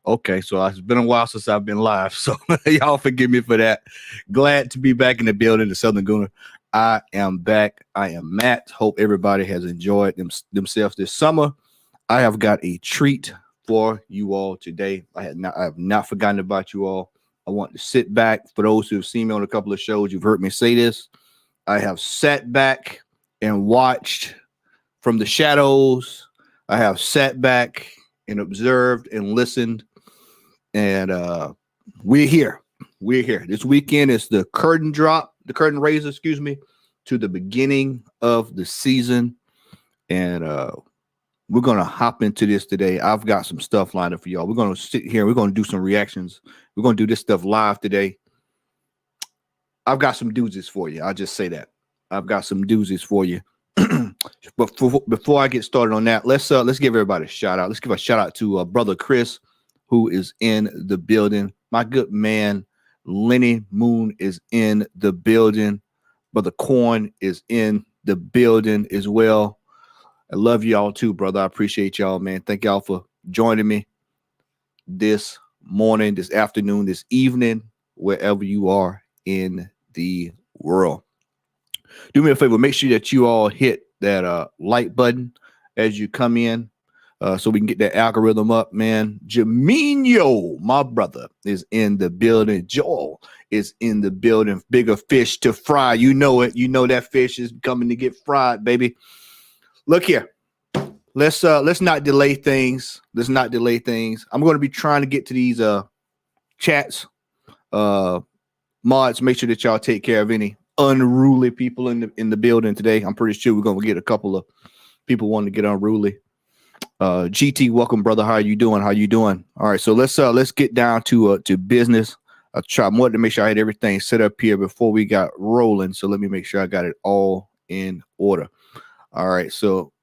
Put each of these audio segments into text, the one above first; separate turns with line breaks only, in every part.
Okay, so it's been a while since I've been live, so y'all forgive me for that. Glad to be back in the building, the Southern Gooner. I am back. I am Matt. Hope everybody has enjoyed themselves this summer. I have got a treat for you all today. I have not forgotten about you all. I want to sit back. For those who have seen me on a couple of shows, you've heard me say this. I have sat back and watched from the shadows. I have sat back and observed and listened. And we're here. We're here. This weekend is the curtain raiser, to the beginning of the season. And we're going to hop into this today. I've got some stuff lined up for y'all. We're going to sit here. We're going to do some reactions. We're going to do this stuff live today. I've got some doozies for you. I'll just say that. I've got some doozies for you. But before I get started on that, let's give everybody a shout out. Let's give a shout out to brother Chris, who is in the building. My good man, Lenny Moon, is in the building. Brother Corn is in the building as well. I love y'all too, brother. I appreciate y'all, man. Thank y'all for joining me this morning, this afternoon, this evening, wherever you are in the world. Do me a favor. Make sure that you all hit that like button as you come in. So we can get that algorithm up, man. Jamino, my brother, is in the building. Joel is in the building. Bigger fish to fry. You know it. You know that fish is coming to get fried, baby. Look here. Let's not delay things. Let's not delay things. I'm going to be trying to get to these chats. Mods, make sure that y'all take care of any unruly people in the building today. I'm pretty sure we're going to get a couple of people wanting to get unruly. GT, welcome, brother. How are you doing? How you doing? All right, so let's get down to business. I wanted to make sure I had everything set up here before we got rolling. So let me make sure I got it all in order. All right, so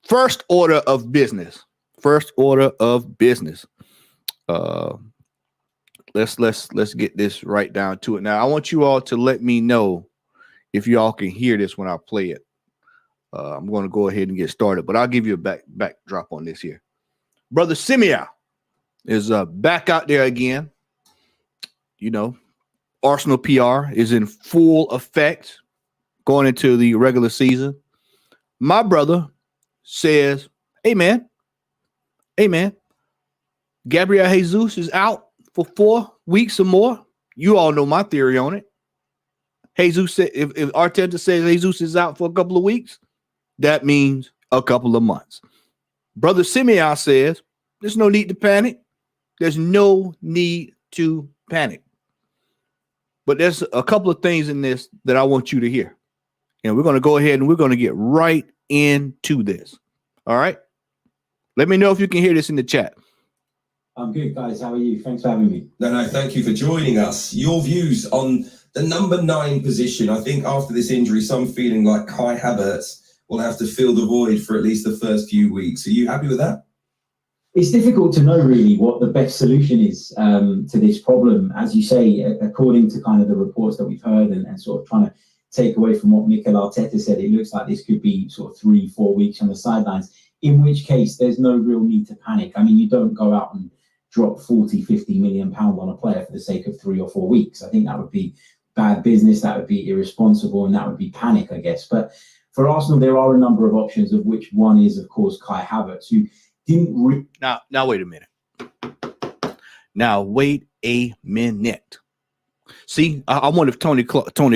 first order of business. Let's get this right down to it. Now, I want you all to let me know if y'all can hear this when I play it. I'm going to go ahead and get started, but I'll give you a backdrop on this here. Brother Simeon is back out there again. You know, Arsenal PR is in full effect going into the regular season. My brother says, hey, man, Gabriel Jesus is out for 4 weeks or more. You all know my theory on it. Jesus said, if Arteta says Jesus is out for a couple of weeks, that means a couple of months. Brother Simeon says, there's no need to panic. There's no need to panic. But there's a couple of things in this that I want you to hear. And we're going to go ahead and we're going to get right into this. All right? Let me know if you can hear this in the chat.
I'm good, guys. How are you? Thanks for having me.
No, thank you for joining us. Your views on the number 9 position. I think after this injury, some feeling like Kai Havertz will have to fill the void for at least the first few weeks. Are you happy with that?
It's difficult to know really what the best solution is to this problem. As you say, according to kind of the reports that we've heard and sort of trying to take away from what Mikel Arteta said, it looks like this could be sort of 3-4 weeks on the sidelines, in which case there's no real need to panic. I mean, you don't go out and drop 40-50 million pounds on a player for the sake of 3 or 4 weeks. I think that would be bad business, that would be irresponsible, and that would be panic, I guess. But for Arsenal, there are a number of options, of which one is, of course, Kai Havertz, who didn't...
Now, wait a minute. Now, wait a minute. See, I wonder if Tony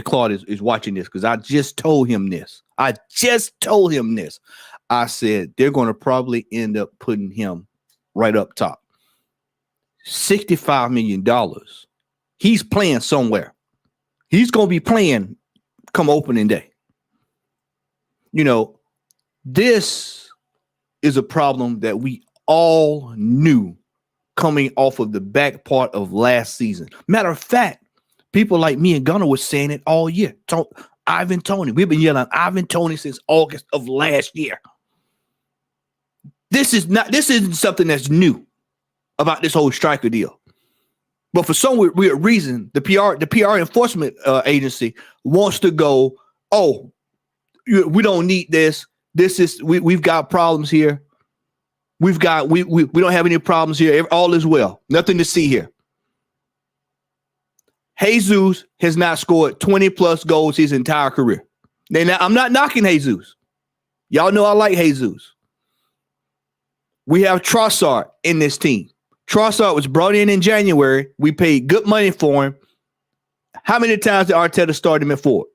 Claude is watching this, because I just told him this. I said they're going to probably end up putting him right up top. $65 million. He's playing somewhere. He's going to be playing come opening day. You know, this is a problem that we all knew coming off of the back part of last season. Matter of fact, people like me and Gunnar were saying it all year. Ivan Toney. We've been yelling Ivan Toney since August of last year. This isn't something that's new about this whole striker deal. But for some weird reason, the PR enforcement agency wants to go, oh, we don't need this. We've got problems here. we don't have any problems here. All is well. Nothing to see here. Jesus has not scored 20 plus goals his entire career. Now, I'm not knocking Jesus. Y'all know I like Jesus. We have Trossard in this team. Trossard was brought in January. We paid good money for him. How many times did Arteta start him at forward?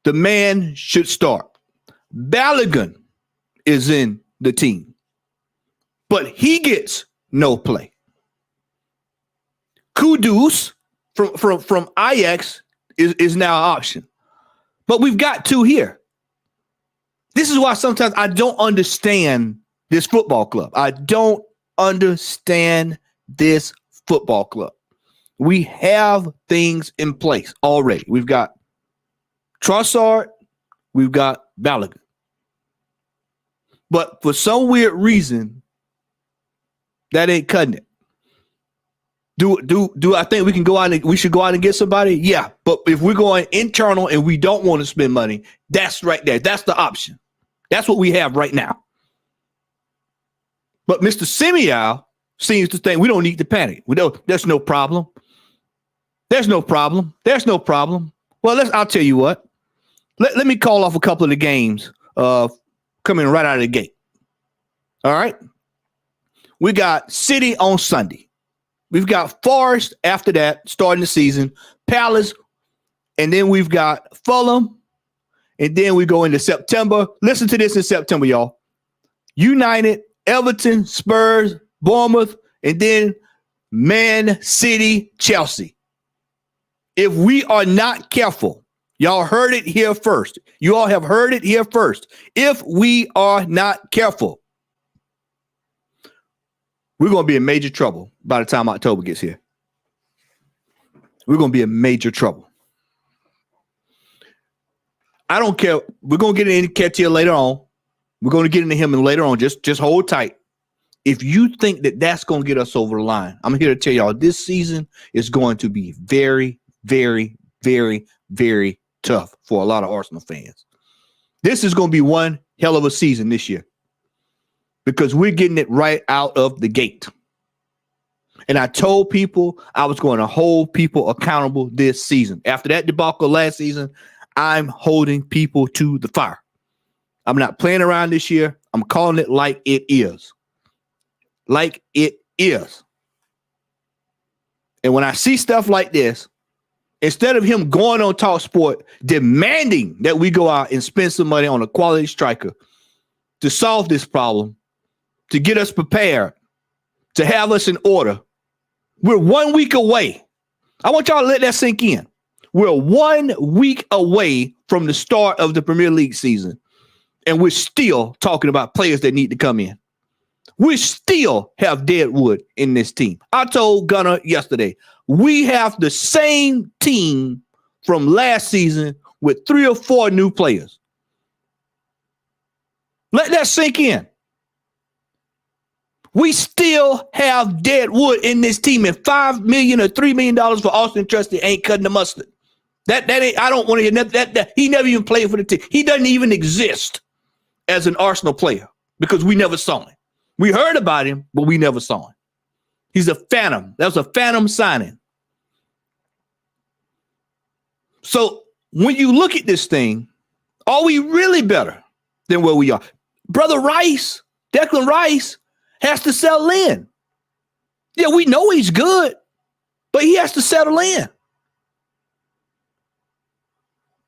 The man should start. Balogun is in the team, but he gets no play. Kudus from Ajax is now an option, but we've got two here. This is why sometimes I don't understand this football club. I don't understand this football club. We have things in place already. We've got Trossard, we've got Balogun. But for some weird reason, that ain't cutting it. Do I think we can go out and we should go out and get somebody? Yeah. But if we're going internal and we don't want to spend money, that's right there. That's the option. That's what we have right now. But Mr. Semiao seems to think we don't need to panic. There's no problem. There's no problem. There's no problem. Well, I'll tell you what. Let me call off a couple of the games coming right out of the gate. All right. We got City on Sunday. We've got Forest after that, starting the season, Palace, and then we've got Fulham, and then we go into September. Listen to this in September, y'all. United, Everton, Spurs, Bournemouth, and then Man City, Chelsea. If we are not careful, y'all heard it here first. You all have heard it here first. If we are not careful, we're going to be in major trouble by the time October gets here. We're going to be in major trouble. I don't care. We're going to get into Nketiah later on. We're going to get into him later on. Just hold tight. If you think that that's going to get us over the line, I'm here to tell y'all this season is going to be very, very, very, very tough for a lot of Arsenal fans. This is going to be one hell of a season this year because we're getting it right out of the gate. And I told people I was going to hold people accountable this season. After that debacle last season, I'm holding people to the fire. I'm not playing around this year. I'm calling it like it is. Like it is. And when I see stuff like this, instead of him going on TalkSport demanding that we go out and spend some money on a quality striker to solve this problem, to get us prepared, to have us in order, we're 1 week away. I want y'all to let that sink in. We're 1 week away from the start of the Premier League season, and we're still talking about players that need to come in. We still have dead wood in this team. I told Gunnar yesterday, we have the same team from last season with 3 or 4 new players. Let that sink in. We still have dead wood in this team, and $5 million or $3 million for Austin Trusty ain't cutting the mustard. That ain't. I don't want to hear that. He never even played for the team. He doesn't even exist as an Arsenal player because we never saw him. We heard about him, but we never saw him. He's a phantom. That was a phantom signing. So when you look at this thing, are we really better than where we are? Brother Rice, Declan Rice, has to settle in. Yeah, we know he's good, but he has to settle in.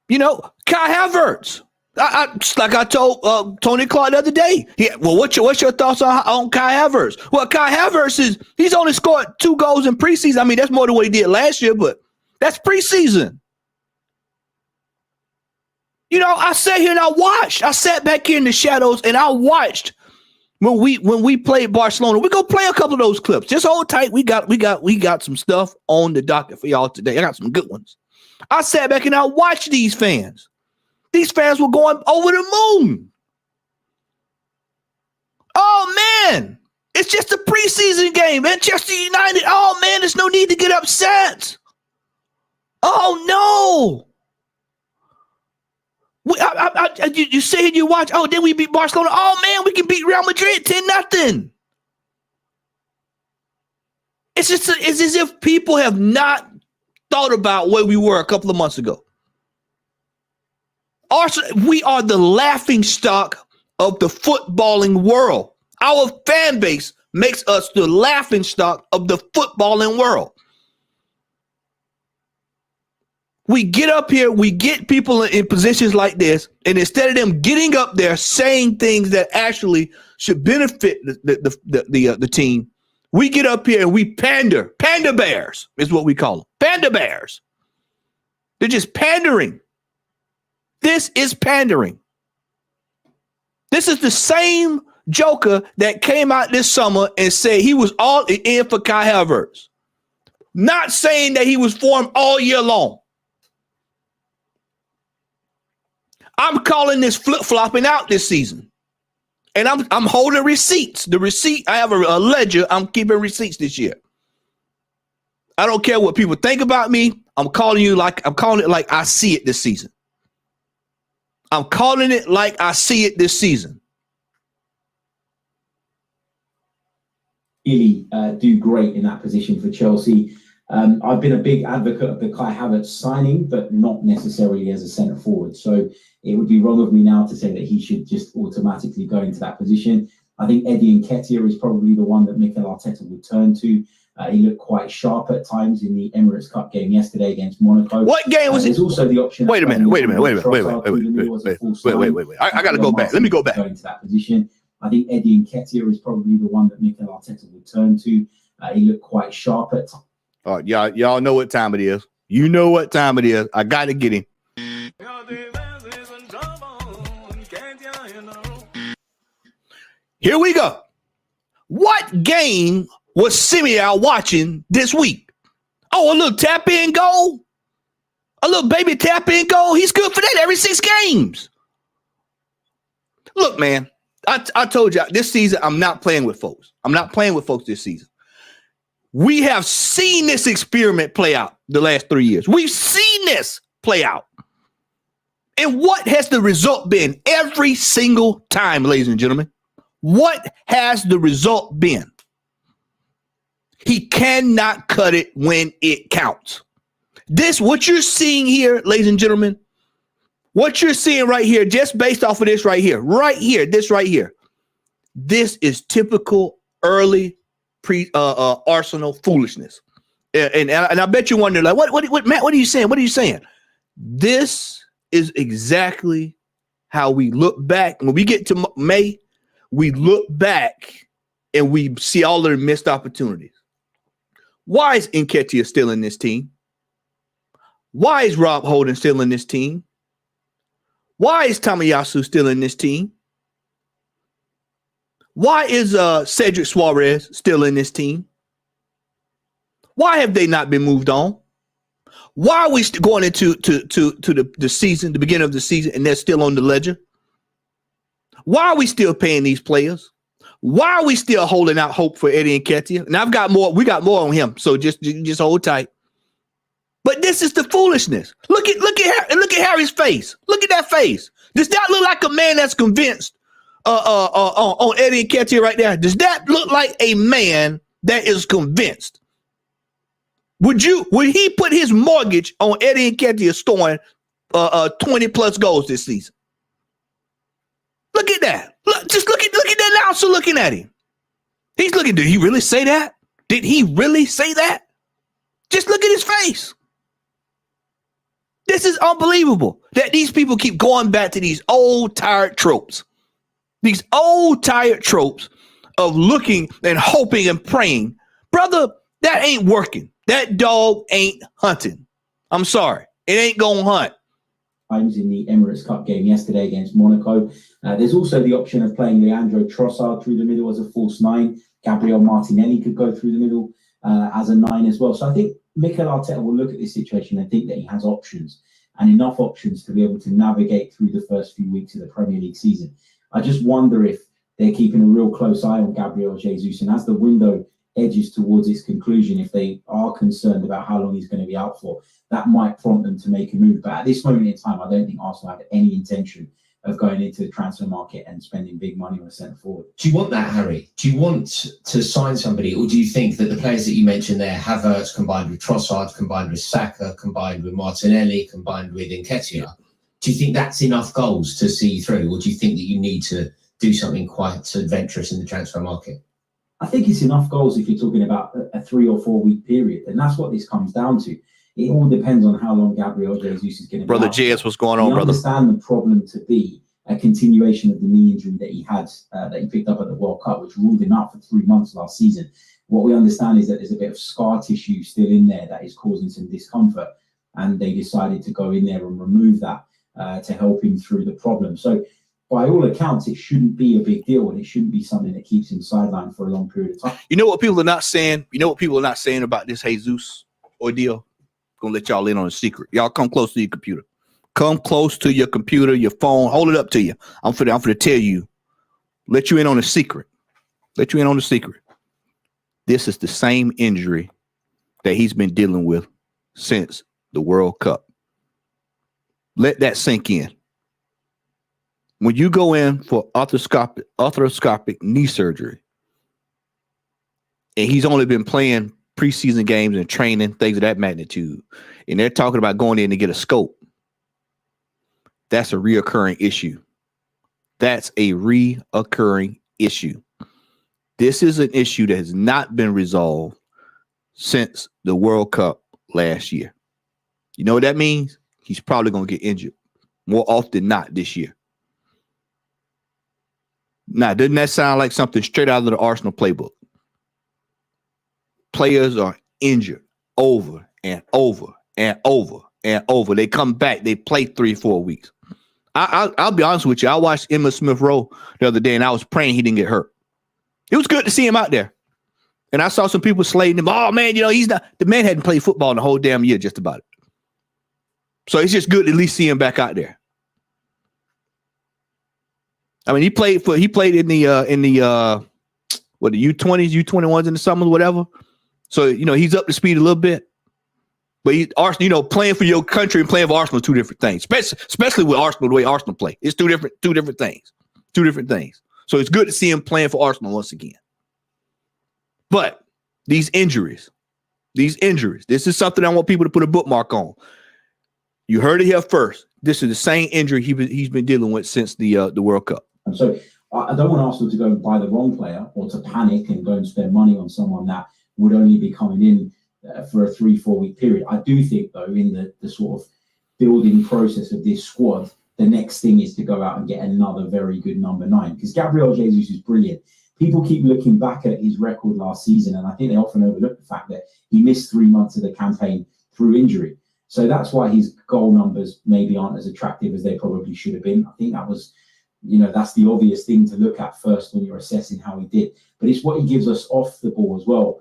You know, Kai Havertz. Like I told Tony Clark the other day. Well, what's your thoughts on Kai Havertz? Well, Kai Havertz he's only scored 2 goals in preseason. I mean, that's more than what he did last year, but that's preseason. You know, I sat here and I watched. I sat back here in the shadows and I watched when we played Barcelona. We're gonna play a couple of those clips. Just hold tight. We got some stuff on the docket for y'all today. I got some good ones. I sat back and I watched these fans. These fans were going over the moon. Oh, man. It's just a preseason game. Manchester United. Oh, man, there's no need to get upset. Oh, no. You sit here, you watch. Oh, then we beat Barcelona. Oh man, we can beat Real Madrid 10-0. It's as if people have not thought about where we were a couple of months ago. We are the laughing stock of the footballing world. Our fan base makes us the laughing stock of the footballing world. We get up here, we get people in positions like this, and instead of them getting up there saying things that actually should benefit the team, we get up here and we pander. Panda bears is what we call them. Panda bears. They're just pandering. This is pandering. This is the same joker that came out this summer and said he was all in for Kai Havertz. Not saying that he was for him all year long. I'm calling this flip-flopping out this season. And I'm holding receipts. The receipt, I have a ledger. I'm keeping receipts this year. I don't care what people think about me. I'm calling it like I see it this season. I'm calling it like I see it this season.
Really do great in that position for Chelsea. I've been a big advocate of the Kai Havertz signing, but not necessarily as a centre forward. So it would be wrong of me now to say that he should just automatically go into that position. I think Eddie Nketiah is probably the one that Mikel Arteta would turn to. He looked quite sharp at times in the Emirates Cup game yesterday against Monaco.
What game was it?
There's also the option.
Wait a minute. I got to go back. Let me go back.
Go into that position. I think Eddie Nketiah is probably the one that Mikel Arteta would turn to. He looked quite sharp at times.
All right, y'all know what time it is. You know what time it is. I got to get him. Here we go. What game was Simeon watching this week? Oh, a little tap-in goal? A little baby tap-in goal? He's good for that every 6 games. Look, man, I told you this season I'm not playing with folks. I'm not playing with folks this season. We have seen this experiment play out the last 3 years. We've seen this play out. And what has the result been every single time, ladies and gentlemen? What has the result been? He cannot cut it when it counts. What you're seeing here, ladies and gentlemen, what you're seeing right here, just based off of this right here, this right here, this is typical early Arsenal foolishness. And I bet you wonder, like, what Matt, what are you saying? What are you saying? This is exactly how we look back. When we get to May, we look back and we see all of the missed opportunities. Why is Nketiah still in this team? Why is Rob Holding still in this team? Why is Tomiyasu still in this team? Why is Cedric Suarez still in this team? Why have they not been moved on? Why are we going into the season, the beginning of the season, and they're still on the ledger? Why are we still paying these players? Why are we still holding out hope for Eddie Nketiah? And I've got more. We got more on him, so just hold tight. But this is the foolishness. Look at Harry's face. Look at that face. Does that look like a man that's convinced on Eddie Nketiah right there? Does that look like a man that is convinced? Would he put his mortgage on Eddie Nketiah scoring 20 plus goals this season? Look at that. Just look at that announcer looking at him. He's looking. Did he really say that? Did he really say that? Just look at his face. This is unbelievable that these people keep going back to these old tired tropes. These old tired tropes of looking and hoping and praying. Brother, that ain't working. That dog ain't hunting. I'm sorry. It ain't going to hunt.
Times in the Emirates Cup game yesterday against Monaco. There's also the option of playing Leandro Trossard through the middle as a false 9. Gabriel Martinelli could go through the middle as a 9 as well. So I think Mikel Arteta will look at this situation and think that he has options and enough options to be able to navigate through the first few weeks of the Premier League season. I just wonder if they're keeping a real close eye on Gabriel Jesus, and as the window edges towards its conclusion, if they are concerned about how long he's going to be out for, that might prompt them to make a move. But at this moment in time, I don't think Arsenal have any intention of going into the transfer market and spending big money on a centre forward.
Do you want that, Harry? Do you want to sign somebody, or do you think that the players that you mentioned there, Havertz combined with Trossard, combined with Saka, combined with Martinelli, combined with Nketiah, do you think that's enough goals to see you through, or do you think that you need to do something quite adventurous in the transfer market?
I think it's enough goals if you're talking about a 3 or 4 week period, and that's what this comes down to. It all depends on how long Gabriel Jesus is going to be.
Brother JS, what's going on,
brother? I understand the problem to be a continuation of the knee injury that he had, that he picked up at the World Cup, which ruled him out for 3 months last season. What we understand is that there's a bit of scar tissue still in there that is causing some discomfort, and they decided to go in there and remove that to help him through the problem. So by all accounts, it shouldn't be a big deal, and it shouldn't be something that keeps him sidelined for a long period of time.
You know what people are not saying? You know what people are not saying about this Jesus ordeal? Gonna let y'all in on a secret. Y'all come close to your computer. Come close to your computer, your phone. Hold it up to you. I'm for to tell you. Let you in on a secret. Let you in on a secret. This is the same injury that he's been dealing with since the World Cup. Let that sink in. When you go in for arthroscopic knee surgery, and he's only been playing preseason games and training, things of that magnitude, and they're talking about going in to get a scope, that's a reoccurring issue. That's a reoccurring issue. This is an issue that has not been resolved since the World Cup last year. You know what that means? He's probably going to get injured more often than not this year. Now, doesn't that sound like something straight out of the Arsenal playbook? Players are injured over and over and over and over. They come back. They play 3-4 weeks. I'll be honest with you. I watched Emma Smith-Rowe the other day, and I was praying he didn't get hurt. It was good to see him out there. And I saw some people slating him. Oh, man, he's not. The man hadn't played football in the whole damn year, just about it. So it's just good to at least see him back out there. I mean, he played in the U20s, U21s in the summer, whatever. So, he's up to speed a little bit. But Arsenal, playing for your country and playing for Arsenal are two different things. Especially with Arsenal, the way Arsenal play. It's two different things. Two different things. So it's good to see him playing for Arsenal once again. But these injuries, this is something I want people to put a bookmark on. You heard it here first. This is the same injury he's been dealing with since the World Cup.
So I don't want Arsenal to go and buy the wrong player or to panic and go and spend money on someone that would only be coming in for a 3-4 week period. I do think, though, in the sort of building process of this squad, the next thing is to go out and get another very good number 9, because Gabriel Jesus is brilliant. People keep looking back at his record last season, and I think they often overlook the fact that he missed 3 months of the campaign through injury. So that's why his goal numbers maybe aren't as attractive as they probably should have been. I think that was, that's the obvious thing to look at first when you're assessing how he did. But it's what he gives us off the ball as well.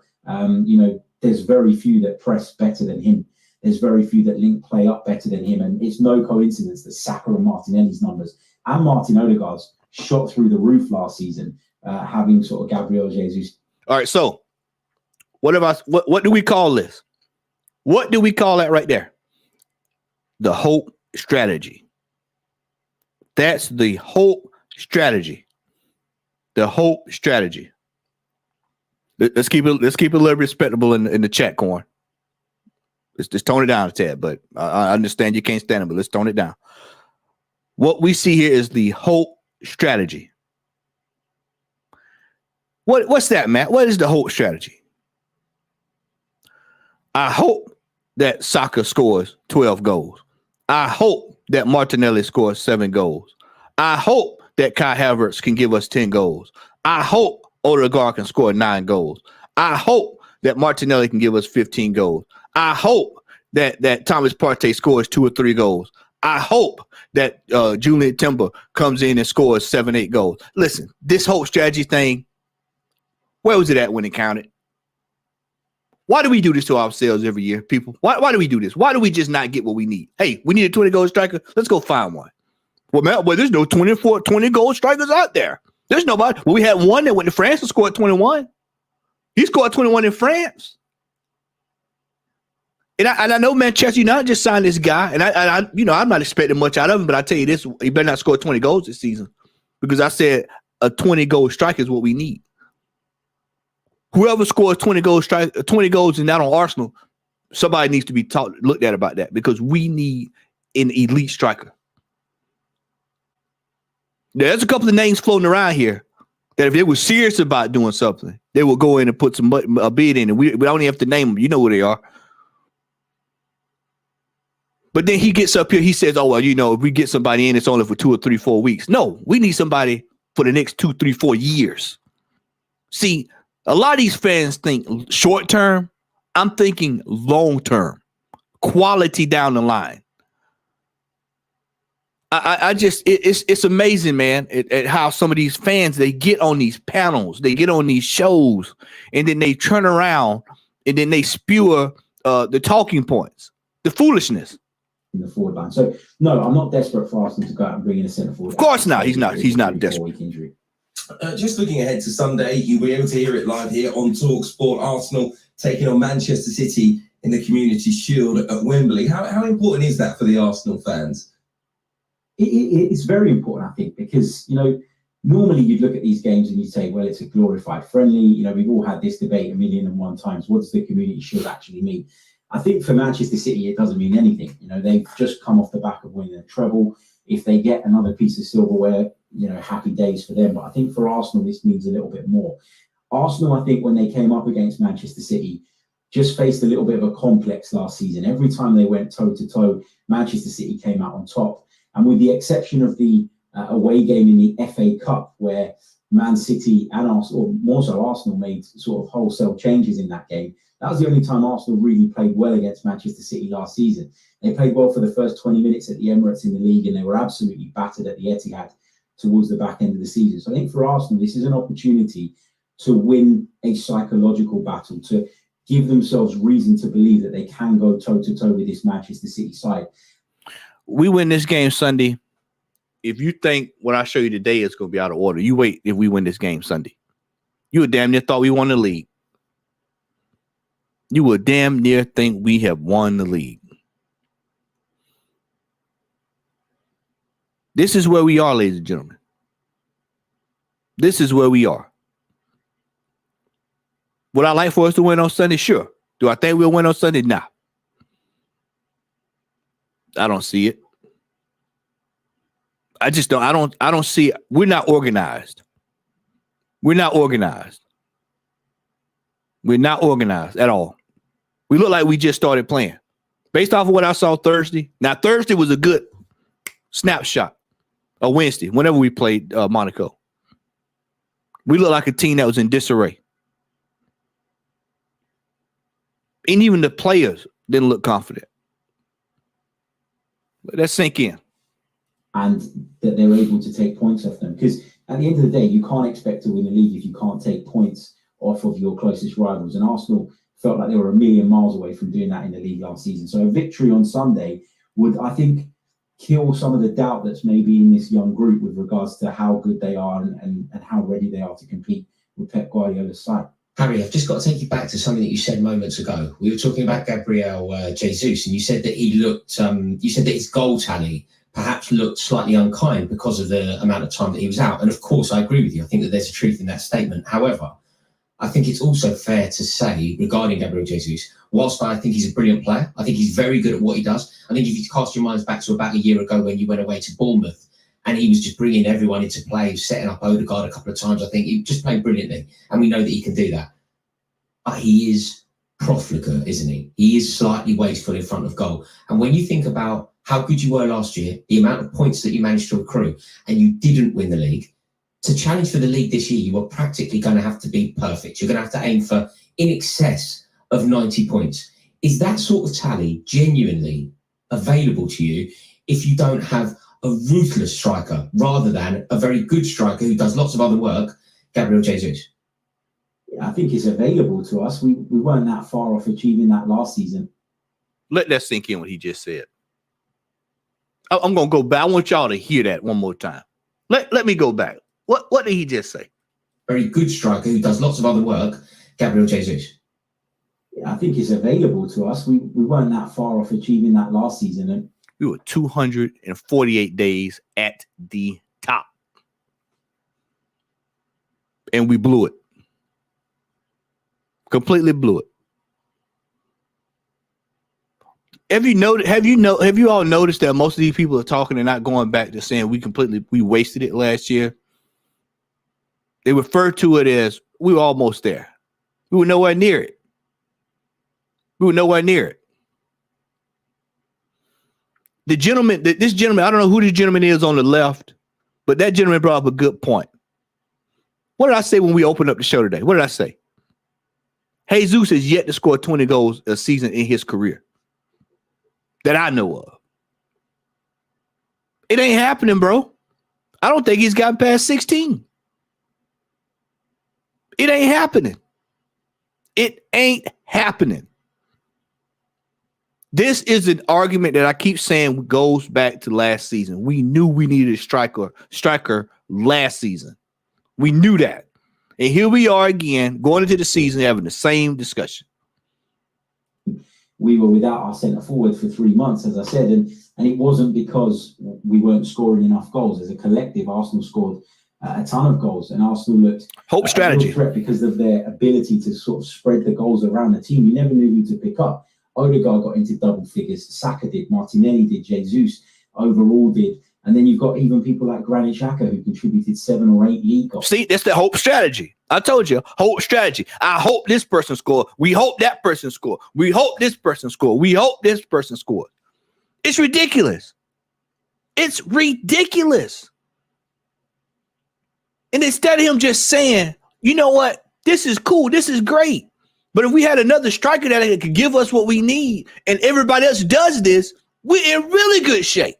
There's very few that press better than him. There's very few that link play up better than him. And it's no coincidence that Saka and Martinelli's numbers and Martin Odegaard's shot through the roof last season, having sort of Gabriel Jesus.
All right, so what do we call this? What do we call that right there? The hope strategy. That's the hope strategy. The hope strategy. Let's keep it a little respectable in the chat, Corn. Let's just tone it down a tad, but I understand you can't stand it, but let's tone it down. What we see here is the hope strategy. What's that, Matt? What is the hope strategy? I hope that Saka scores 12 goals. I hope that Martinelli scores 7 goals. I hope that Kai Havertz can give us 10 goals. I hope Odegaard can score 9 goals. I hope that Martinelli can give us 15 goals. I hope that Thomas Partey scores 2 or 3 goals. I hope that Julian Timber comes in and scores 7-8 goals. Listen, this hope strategy thing, where was it at when it counted? Why do we do this to ourselves every year, people? Why do we do this? Why do we just not get what we need? Hey, we need a 20-goal striker. Let's go find one. Well, man, there's no 20-goal strikers out there. There's nobody. Well, we had one that went to France and scored 21. He scored 21 in France. And I know Manchester United just signed this guy, and I I'm not expecting much out of him, but I tell you this, he better not score 20 goals this season, because I said a 20-goal strike is what we need. Whoever scores 20 goals and not on Arsenal, somebody needs to be looked at about that, because we need an elite striker. There's a couple of names floating around here that if they were serious about doing something, they will go in and put a bid in, and we don't even have to name them. You know who they are. But then he gets up here, he says, oh, well, if we get somebody in, it's only for 2 or 3, 4 weeks. No, we need somebody for the next 2, 3, 4 years. See, a lot of these fans think short term. I'm thinking long term, quality down the line. It's amazing, man, at how some of these fans, they get on these panels, they get on these shows, and then they turn around and then they spew the talking points, the foolishness.
In the forward line. So no, I'm not desperate for Arsenal to go out and bring in a centre forward.
Of course not. He's not desperate.
Injury.
Just looking ahead to Sunday, you'll be able to hear it live here on Talk Sport. Arsenal taking on Manchester City in the Community Shield at Wembley. How important is that for the Arsenal fans?
It's very important, I think, because normally you'd look at these games and you'd say, well, it's a glorified friendly. We've all had this debate 1,001 times. What does the Community Shield actually mean? I think for Manchester City, it doesn't mean anything. They've just come off the back of winning a treble. If they get another piece of silverware, happy days for them. But I think for Arsenal, this means a little bit more. Arsenal, I think, when they came up against Manchester City, just faced a little bit of a complex last season. Every time they went toe-to-toe, Manchester City came out on top. And with the exception of the away game in the FA Cup, where Man City and Arsenal, or more so Arsenal, made sort of wholesale changes in that game, that was the only time Arsenal really played well against Manchester City last season. They played well for the first 20 minutes at the Emirates in the league, and they were absolutely battered at the Etihad towards the back end of the season. So I think for Arsenal, this is an opportunity to win a psychological battle, to give themselves reason to believe that they can go toe-to-toe with this Manchester City side.
We win this game Sunday. If you think what I show you today is going to be out of order, you wait if we win this game Sunday. You would damn near thought we won the league. You would damn near think we have won the league. This is where we are, ladies and gentlemen. This is where we are. Would I like for us to win on Sunday? Sure. Do I think we'll win on Sunday? Nah. I don't see it. I just don't. I don't see it. We're not organized. We're not organized. We're not organized at all. We look like we just started playing. Based off of what I saw Thursday. Now, Thursday was a good snapshot. Or Wednesday, whenever we played Monaco. We look like a team that was in disarray. And even the players didn't look confident. Let that sink in.
And that they're able to take points off them. Because at the end of the day, you can't expect to win the league if you can't take points off of your closest rivals. And Arsenal felt like they were a million miles away from doing that in the league last season. So a victory on Sunday would, I think, kill some of the doubt that's maybe in this young group with regards to how good they are and how ready they are to compete with Pep Guardiola's side.
Harry, I've just got to take you back to something that you said moments ago. We were talking about Gabriel Jesus, and you said that he looked, you said that his goal tally perhaps looked slightly unkind because of the amount of time that he was out. And of course, I agree with you. I think that there's a truth in that statement. However, I think it's also fair to say regarding Gabriel Jesus, whilst I think he's a brilliant player, I think he's very good at what he does. I think if you cast your minds back to about a year ago when you went away to Bournemouth and he was just bringing everyone into play, setting up Odegaard a couple of times, I think he just played brilliantly. And we know that he can do that. But he is profligate, isn't he? He is slightly wasteful in front of goal. And when you think about how good you were last year, the amount of points that you managed to accrue, and you didn't win the league, to challenge for the league this year, you are practically going to have to be perfect. You're going to have to aim for in excess of 90 points. Is that sort of tally genuinely available to you if you don't have a ruthless striker rather than a very good striker who does lots of other work, Gabriel Jesus?
Yeah, I think it's available to us. We weren't that far off achieving that last season.
Let that sink in what he just said. I'm going to go back. I want y'all to hear that one more time. Let me go back. What did he just say?
Very good striker who does lots of other work, Gabriel Jesus?
I think it's available to us. We weren't that far off achieving that last season. And
we were 248 days at the top. And we blew it. Completely blew it. Have you all noticed that most of these people are talking and not going back to saying we wasted it last year? They refer to it as we were almost there. We were nowhere near it. This gentleman, I don't know who this gentleman is on the left, but that gentleman brought up a good point. What did I say when we opened up the show today? What did I say? Jesus has yet to score 20 goals a season in his career that I know of. It ain't happening, bro. I don't think he's gotten past 16. It ain't happening. This is an argument that I keep saying goes back to last season. We knew we needed a striker last season. We knew that. And here we are again, going into the season, having the same discussion.
We were without our centre forward for 3 months, as I said, and it wasn't because we weren't scoring enough goals. As a collective, Arsenal scored a ton of goals, and Arsenal looked
hope strategy
threat because of their ability to sort of spread the goals around the team. You never knew who to pick up. Odegaard got into double figures. Saka did. Martinelli did. Jesus overall did. And then you've got even people like Granit Xhaka who contributed 7 or 8 league goals.
See, that's the hope strategy. I told you, hope strategy. I hope this person score. We hope that person score. We hope this person score. We hope this person scores. It's ridiculous. It's ridiculous. And instead of him just saying, you know what, this is cool, this is great. But if we had another striker that could give us what we need and everybody else does this, we're in really good shape.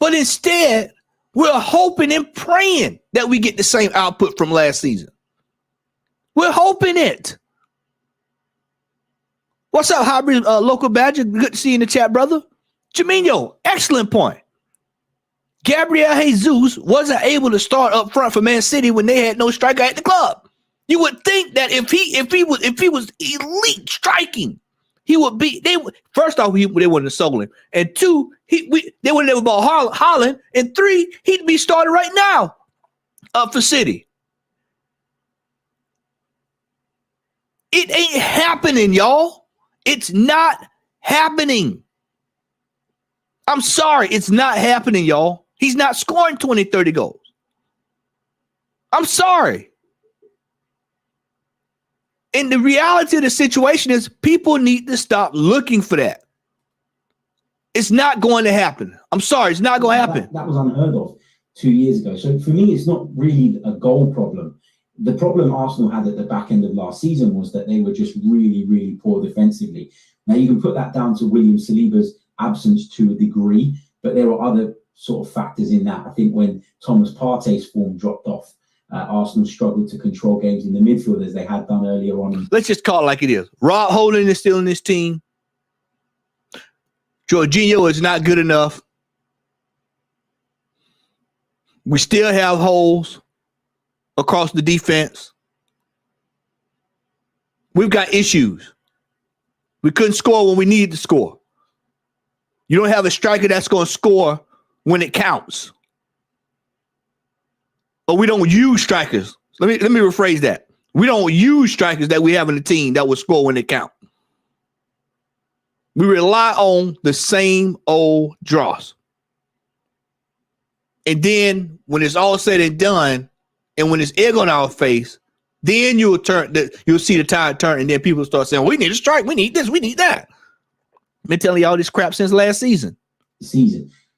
But instead, we're hoping and praying that we get the same output from last season. We're hoping it. What's up, Hybrid Local Badger? Good to see you in the chat, brother. Jaminho, excellent point. Gabriel Jesus wasn't able to start up front for Man City when they had no striker at the club. You would think that if he was elite striking, he would be. First off, they wouldn't have sold him, and 2, they would never bought Haaland, and 3, he'd be starting right now for City. It ain't happening, y'all. It's not happening. I'm sorry, it's not happening, y'all. He's not scoring 20, 30 goals. I'm sorry. And the reality of the situation is people need to stop looking for that. It's not going to happen. I'm sorry, it's not going to happen.
That was unheard of 2 years ago. So for me, it's not really a goal problem. The problem Arsenal had at the back end of last season was that they were just really, really poor defensively. Now, you can put that down to William Saliba's absence to a degree, but there were other sort of factors in that. I think when Thomas Partey's form dropped off, Arsenal struggled to control games in the midfield as they had done earlier on.
Let's just call it like it is. Rob Holding is still in this team. Jorginho is not good enough. We still have holes across the defense. We've got issues. We couldn't score when we needed to score. You don't have a striker that's going to score when it counts. Or we don't use strikers. Let me rephrase that. We don't use strikers that we have in the team that will score when it counts. We rely on the same old draws. And then when it's all said and done, and when it's egg on our face, then you'll see the tide turn, and then people start saying, we need a strike, we need this, we need that. I've been telling you all this crap since last season.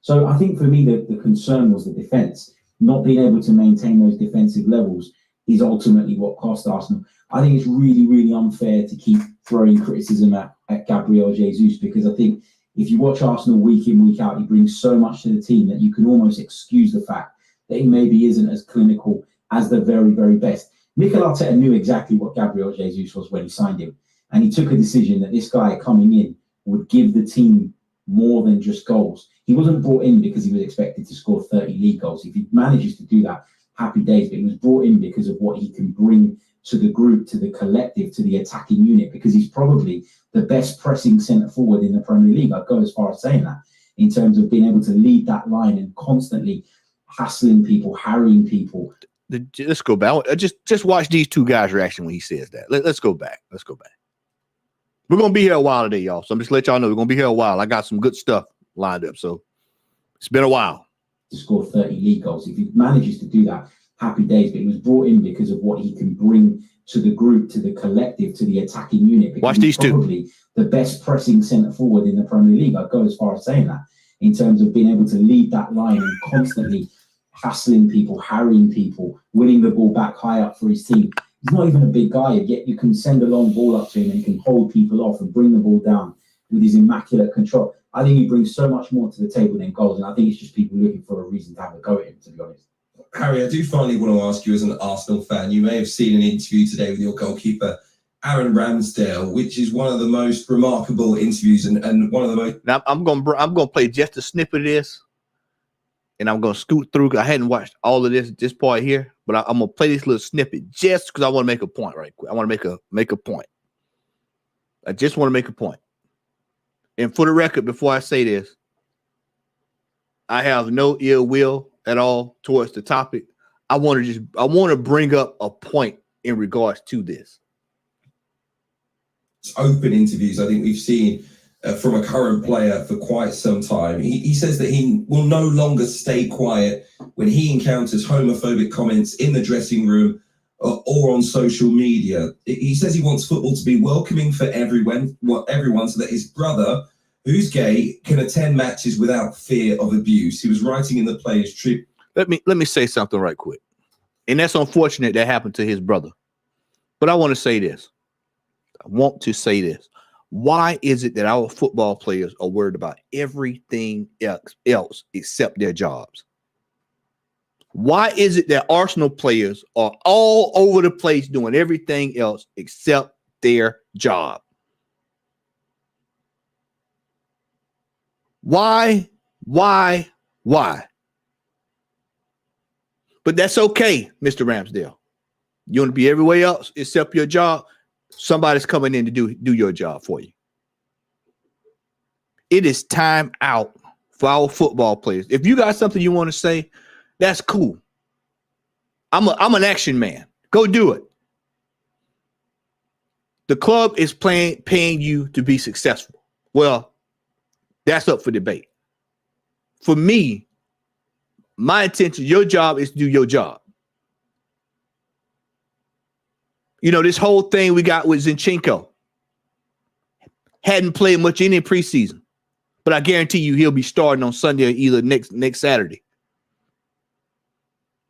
So I think for me, the concern was the defense. Not being able to maintain those defensive levels is ultimately what cost Arsenal. I think it's really, really unfair to keep throwing criticism at Gabriel Jesus, because I think if you watch Arsenal week in, week out, he brings so much to the team that you can almost excuse the fact that he maybe isn't as clinical as the very, very best. Mikel Arteta knew exactly what Gabriel Jesus was when he signed him, and he took a decision that this guy coming in would give the team more than just goals. He wasn't brought in because he was expected to score 30 league goals. If he manages to do that, happy days, but he was brought in because of what he can bring to the group, to the collective, to the attacking unit, because he's probably the best pressing centre forward in the Premier League. I'd go as far as saying that, in terms of being able to lead that line and constantly hassling people, harrying people.
Let's go back. Just watch these two guys' reaction when he says that. Let's go back. Let's go back. We're going to be here a while today, y'all. So I'm just let y'all know we're going to be here a while. I got some good stuff lined up. So it's been a while.
To score 30 league goals. If he manages to do that, happy days. But he was brought in because of what he can bring to the group, to the collective, to the attacking unit.
Watch these two.
Probably the best pressing centre forward in the Premier League. I'd go as far as saying that, in terms of being able to lead that line and constantly hassling people, harrying people, winning the ball back high up for his team. He's not even a big guy, yet you can send a long ball up to him and he can hold people off and bring the ball down with his immaculate control. I think he brings so much more to the table than goals, and I think it's just people looking for a reason to have a go at him, to be honest.
Harry, I do finally want to ask you, as an Arsenal fan, you may have seen an interview today with your goalkeeper, Aaron Ramsdale, which is one of the most remarkable interviews and one of the most.
Now I'm gonna play just a snippet of this, and I'm gonna scoot through. I hadn't watched all of this part here, but I'm gonna play this little snippet just because I want to make a point right quick. I want to make a point. I just want to make a point. And for the record, before I say this, I have no ill will at all towards the topic. I want to bring up a point in regards to this.
Open interviews I think we've seen from a current player for quite some time. He says that he will no longer stay quiet when he encounters homophobic comments in the dressing room or on social media. He says he wants football to be welcoming for everyone so that his brother, who's gay, can attend matches without fear of abuse. He was writing in the Players' Tribune.
Let me say something right quick. And that's unfortunate that happened to his brother. But I want to say this. Why is it that our football players are worried about everything else except their jobs? Why is it that Arsenal players are all over the place doing everything else except their job? Why? But that's okay, Mr. Ramsdale. You want to be everywhere else except your job? Somebody's coming in to do your job for you. It is time out for our football players. If you got something you want to say, that's cool. I'm an action man. Go do it. The club is paying you to be successful. Well, that's up for debate. For me, my intention, your job is to do your job. You know, this whole thing we got with Zinchenko. Hadn't played much in preseason, but I guarantee you he'll be starting on Sunday or either next Saturday.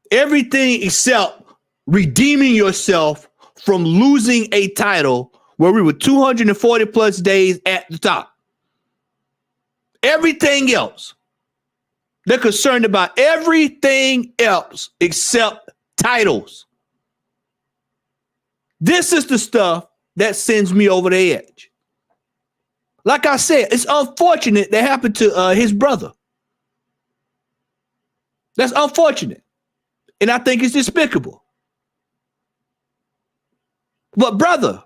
Everything except redeeming yourself from losing a title where we were 240 plus days at the top. Everything else. They're concerned about everything else except titles. This is the stuff that sends me over the edge. Like I said, it's unfortunate that happened to his brother. That's unfortunate. And I think it's despicable. But brother,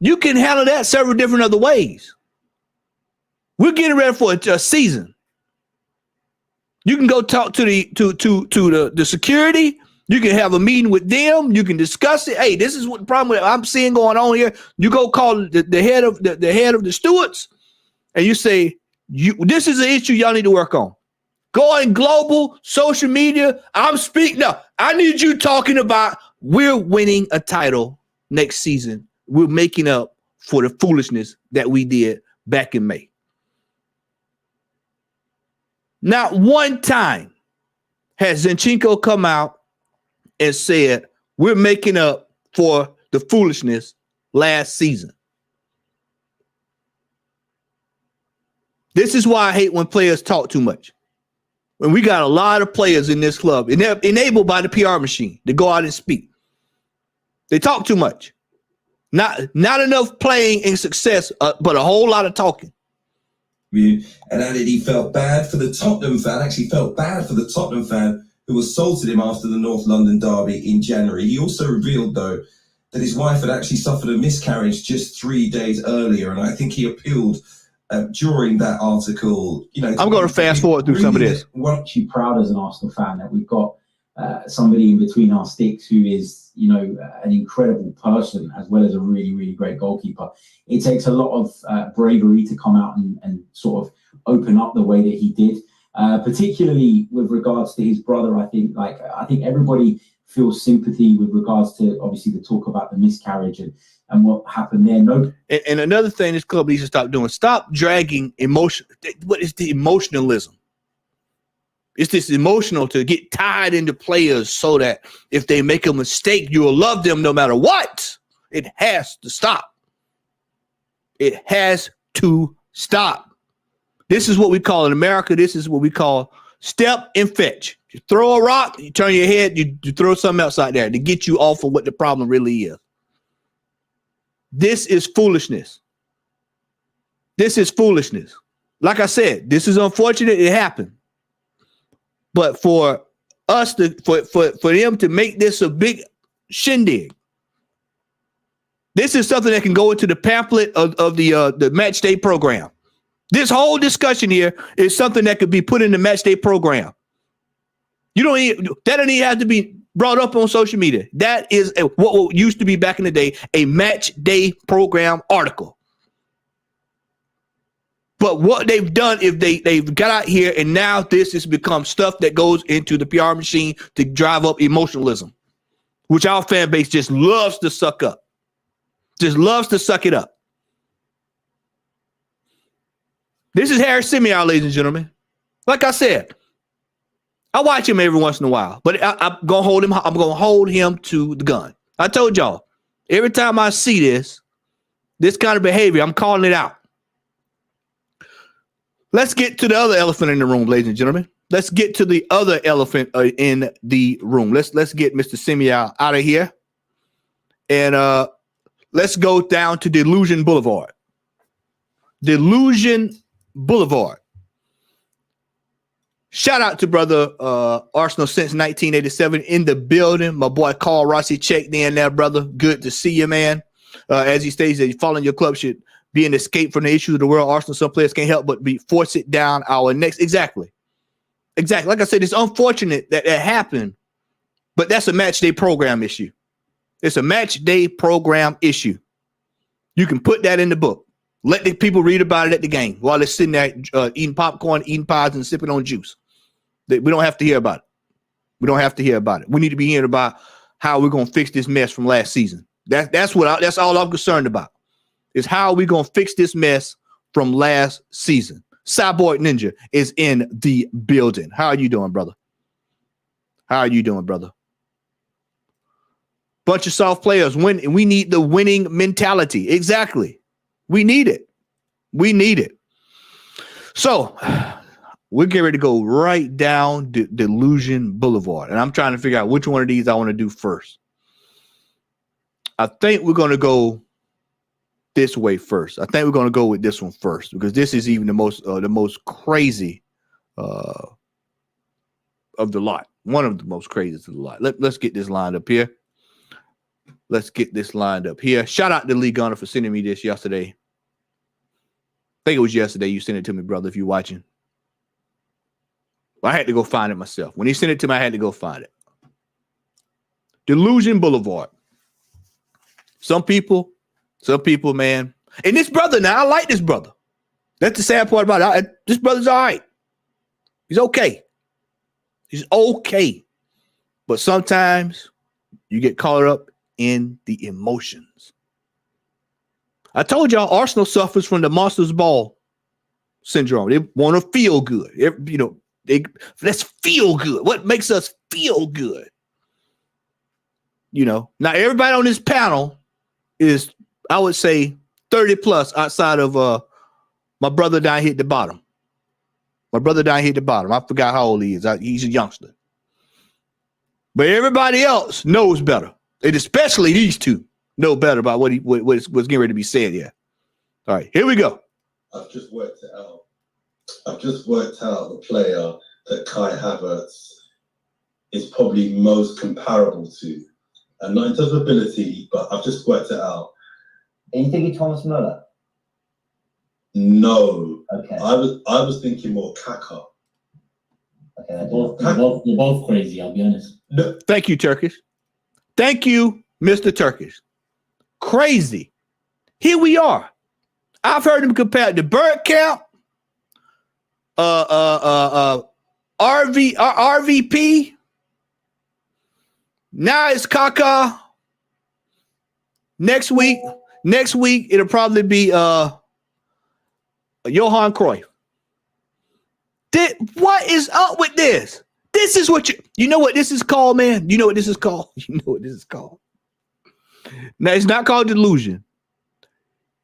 you can handle that several different other ways. We're getting ready for a season. You can go talk to the security. You can have a meeting with them. You can discuss it. Hey, this is what the problem I'm seeing going on here. You go call the head of the stewards, and you say, this is an issue y'all need to work on. Going global, social media. I'm speaking. No, I need you talking about we're winning a title next season. We're making up for the foolishness that we did back in May. Not one time has Zinchenko come out and said, we're making up for the foolishness last season. This is why I hate when players talk too much. When we got a lot of players in this club, and they're enabled by the PR machine to go out and speak. They talk too much. Not enough playing and success, but a whole lot of talking.
And added he felt bad for the Tottenham fan, who assaulted him after the North London derby in January. He also revealed, though, that his wife had actually suffered a miscarriage just 3 days earlier, and I think he appealed during that article. You know,
I'm going to fast forward through some of this.
We're actually proud as an Arsenal fan that we've got somebody in between our sticks who is, you know, an incredible person as well as a really, really great goalkeeper. It takes a lot of bravery to come out and sort of open up the way that he did, particularly with regards to his brother. I think everybody feels sympathy with regards to obviously the talk about the miscarriage and what happened there. No,
and another thing this club needs to stop doing: stop dragging emotion. What is the emotionalism? It's this emotional to get tied into players so that if they make a mistake, you will love them no matter what. It has to stop. It has to stop. This is what we call in America. This is what we call step and fetch. You throw a rock, you turn your head, you throw something else out there to get you off of what the problem really is. This is foolishness. This is foolishness. Like I said, this is unfortunate. It happened. But for us to for them to make this a big shindig, this is something that can go into the pamphlet of the match day program. This whole discussion here is something that could be put in the match day program. That don't even have to be brought up on social media. That is what used to be back in the day, a match day program article. But what they've done is they've got out here, and now this has become stuff that goes into the PR machine to drive up emotionalism, which our fan base just loves to suck up. Just loves to suck it up. This is Harry Simeon, ladies and gentlemen. Like I said, I watch him every once in a while, but I'm gonna hold him. I'm gonna hold him to the gun. I told y'all, every time I see this kind of behavior, I'm calling it out. Let's get to the other elephant in the room, ladies and gentlemen. Let's get to the other elephant in the room. Let's get Mr. Simeon out of here, and let's go down to Delusion Boulevard. Delusion Boulevard. Shout out to brother Arsenal since 1987 in the building. My boy Carl Rossi checked in there, brother. Good to see you, man. As he states that following your club should be an escape from the issues of the world. Arsenal, some players can't help but force it down our necks. Exactly. Like I said, it's unfortunate that happened, but that's a match day program issue. It's a match day program issue. You can put that in the book. Let the people read about it at the game while they're sitting there eating popcorn, eating pies, and sipping on juice. We don't have to hear about it. We don't have to hear about it. We need to be hearing about how we're going to fix this mess from last season. That's all I'm concerned about, is how we're going to fix this mess from last season. Cyborg Ninja is in the building. How are you doing, brother? Bunch of soft players win, and we need the winning mentality. Exactly. We need it. So we're getting ready to go right down Delusion Boulevard. And I'm trying to figure out which one of these I want to do first. I think we're going to go this way first. I think we're going to go with this one first, because this is even the most crazy of the lot. One of the most craziest of the lot. Let's get this lined up here. Shout out to Lee Gunner for sending me this yesterday. I think it was yesterday you sent it to me, brother, if you're watching. I had to go find it myself. When he sent it to me, I had to go find it. Delusion Boulevard. Some people, man. And this brother, now, I like this brother. That's the sad part about it. This brother's all right. He's okay. But sometimes you get caught up in the emotions. I told y'all Arsenal suffers from the Monsters Ball syndrome. They want to feel good. Let's feel good. What makes us feel good? Now everybody on this panel is, I would say, 30 plus outside of my brother down here at the bottom. I forgot how old he is. He's a youngster. But everybody else knows better. And especially these two know better about what's getting ready to be said here. All right, here we go.
I've just worked it out. The player that Kai Havertz is probably most comparable to and not in terms of ability, but I've just worked it out.
Are you thinking Thomas Muller?
No,
Okay.
I was thinking more Kaka.
Okay.
We're both crazy, I'll be honest.
No,
Thank you, Turkish. Thank you, Mr. Turkish. Crazy. Here we are. I've heard him compared to Bergkamp, RVP. Now it's Kaká. Next week, it'll probably be Johan Cruyff. What is up with this? This is what you know what this is called, man? You know what this is called? You know what this is called? Now, it's not called delusion.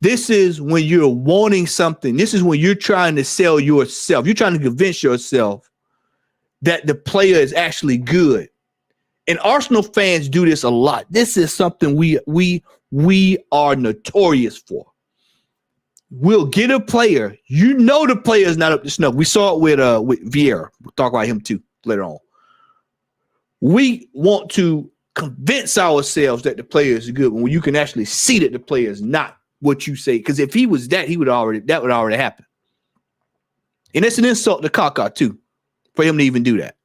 This is when you're wanting something. This is when you're trying to sell yourself. You're trying to convince yourself that the player is actually good. And Arsenal fans do this a lot. This is something we are notorious for. We'll get a player. You know the player is not up to snuff. We saw it with Vieira. We'll talk about him too later on. We want to convince ourselves that the player is good when you can actually see that the player is not what you say. Because if he was that, that would already happen. And it's an insult to Kaká too, for him to even do that.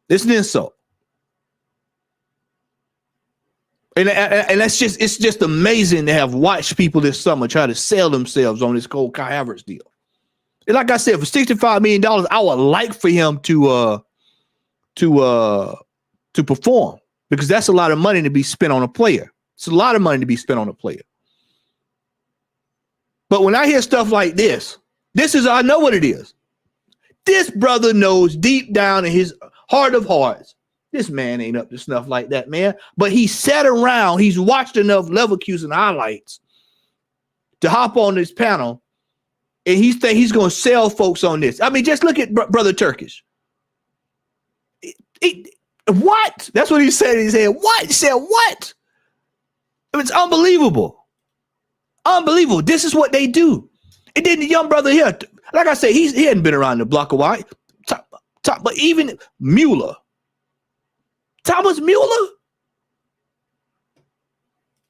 It's an insult. And it's just amazing to have watched people this summer try to sell themselves on this whole Kai Havertz deal. And like I said, for $65 million, I would like for him to perform, because that's a lot of money to be spent on a player. It's a lot of money to be spent on a player. But when I hear stuff like this is, I know what it is. This brother knows deep down in his heart of hearts, this man ain't up to snuff like that, man. But he sat around, he's watched enough Leverkusen highlights to hop on this panel, and he think he's going to sell folks on this. I mean, just look at Brother Turkish. What? That's what he said. He said, what? He said, what? It's unbelievable. Unbelievable. This is what they do. And then the young brother here, like I said, he hadn't been around the block a while. But even Mueller, Thomas Mueller.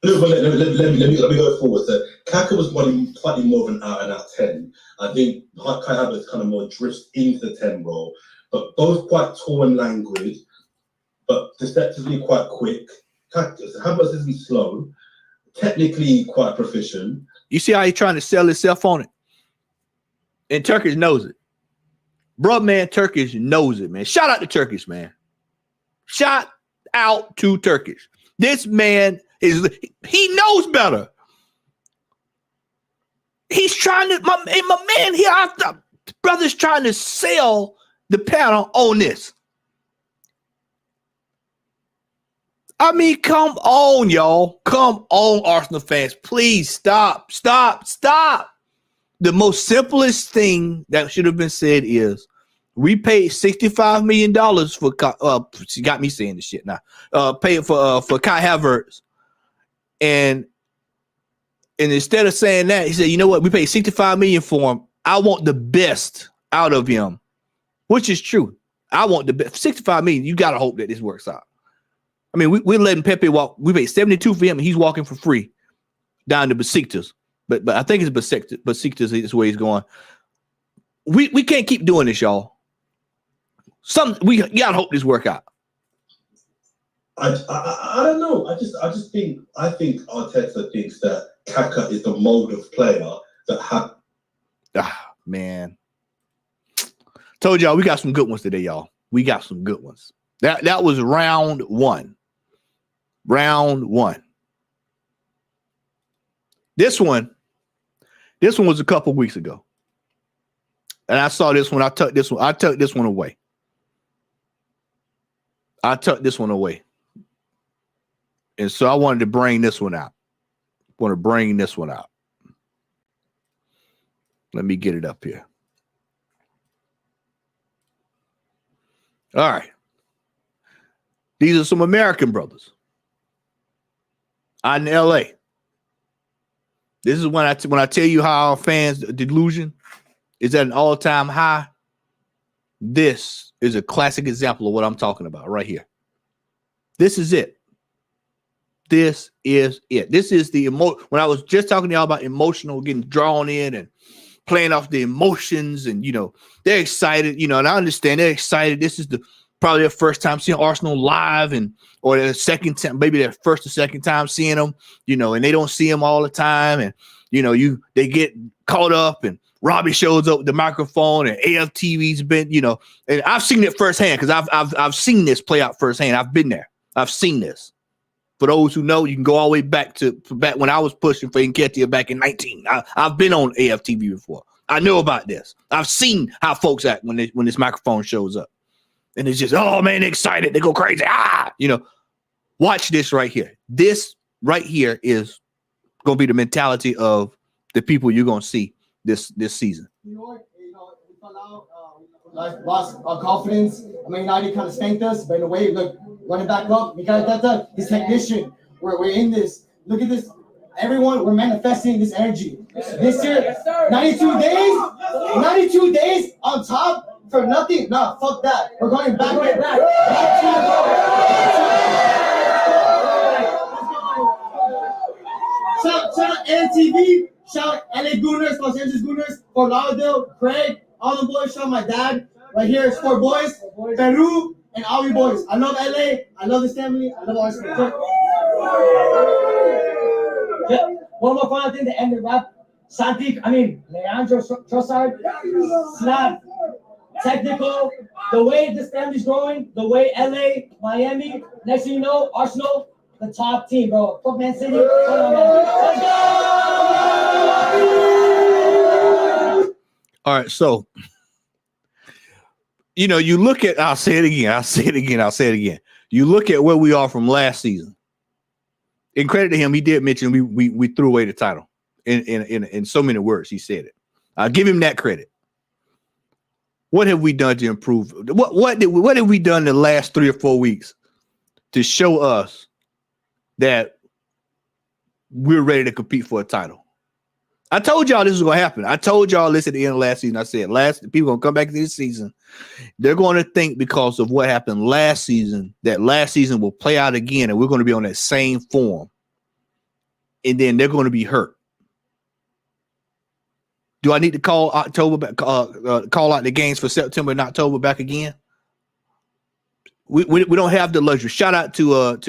No, but let me go forward. So Kaka was slightly more of an out-and-out 10. I think Kai Havertz kind of more drifts into the 10 role, but both quite tall and languid, but deceptively quite quick. Havertz isn't slow, technically quite proficient.
You see how he's trying to sell himself on it? And Turkish knows it. Bruh, man, Turkish knows it, man. Shout out to Turkish, man. Shout out to Turkish. This man he knows better. He's trying to, my man here, brother's trying to sell the panel on this. I mean, come on, y'all. Come on, Arsenal fans. Please stop. The most simplest thing that should have been said is, we paid $65 million for she got me saying this shit now. Paid for Kai Havertz. And instead of saying that, he said, you know what? We paid $65 million for him. I want the best out of him, which is true. I want the best. $65 million, you got to hope that this works out. I mean, we're letting Pepe walk. We paid 72 for him, and he's walking for free down to Besiktas. But I think it's Besiktas is where he's going. We can't keep doing this, y'all. We gotta hope this work out.
I don't know. I think Arteta thinks that Kaka is the mold of player that
Man. Told y'all we got some good ones today, y'all. We got some good ones. That was round one. Round one. This one was a couple weeks ago. And I saw this one. I tucked this one away. And so I wanted to bring this one out. Let me get it up here. All right. These are some American brothers out in LA. This is when I tell you how our fans' delusion is at an all-time high. This is a classic example of what I'm talking about right here. This is it. This is it. This is the when I was just talking to y'all about emotional, getting drawn in and playing off the emotions, and they're excited, and I understand they're excited. This is probably their first time seeing Arsenal live, or their second time, maybe their first or second time seeing them, and they don't see them all the time, and they get caught up, and Robbie shows up with the microphone, and AFTV's been, and I've seen it firsthand because I've seen this play out firsthand. I've been there. I've seen this. For those who know, you can go all the way back to when I was pushing for Nketiah back in 19. I've been on AFTV before. I know about this. I've seen how folks act when this microphone shows up. And it's just, oh man, they're excited. They go crazy. Watch this right here. This right here is going to be the mentality of the people you're going to see this season.
We fell out, lost our confidence. United kind of spanked us, but in a way, look, running back up, his technician. We're in this. Look at this. Everyone, we're manifesting this energy. This year, 92 days on top for nothing. No, fuck that. We're going back. Shout out NTV. Shout out LA Gooners, Los Angeles Gooners, Fort Lauderdale, Craig, all the boys. Shout out my dad right here. Sport Boys, Peru, and all you boys. I love LA. I love this family. I love Arsenal. One more final thing to end the wrap. Leandro Trossard, snap, technical. The way this family's growing, the way LA, Miami, next thing you know, Arsenal, the top team, bro. Fuck Man City. Let's go!
All right, so you look at, I'll say it again. You look at where we are from last season. In credit to him, he did mention we threw away the title in so many words. He said it. I'll give him that credit. What have we done to improve? What have we done in the last 3 or 4 weeks to show us that we're ready to compete for a title? I told y'all this was going to happen. I told y'all this at the end of last season. I said, people going to come back to this season. They're going to think because of what happened last season, that last season will play out again, and we're going to be on that same form. And then they're going to be hurt. Do I need to call October back, call out the games for September and October back again? We don't have the luxury. Shout out to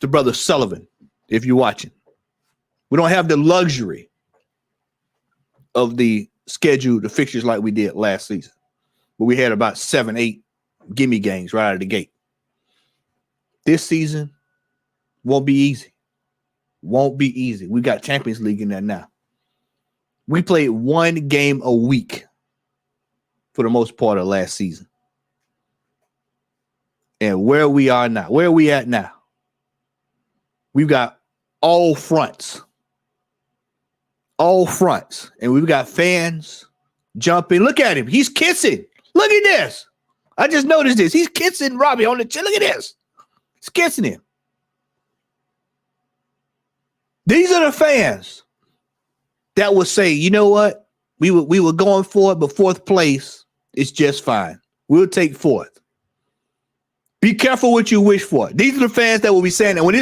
Brother Sullivan, if you're watching. We don't have the luxury of the schedule, the fixtures like we did last season. But we had about 7, 8 gimme games right out of the gate. This season won't be easy. Won't be easy. We got Champions League in there now. We played 1 game a week for the most part of last season. And where we are now, where are we at now? We've got all fronts. All fronts. And we've got fans jumping. Look at him. He's kissing. Look at this. I just noticed this. He's kissing Robbie on the chin. Look at this. He's kissing him. These are the fans that will say, you know what? We were going for it, but 4th place is just fine. We'll take 4th. Be careful what you wish for. These are the fans that will be saying that when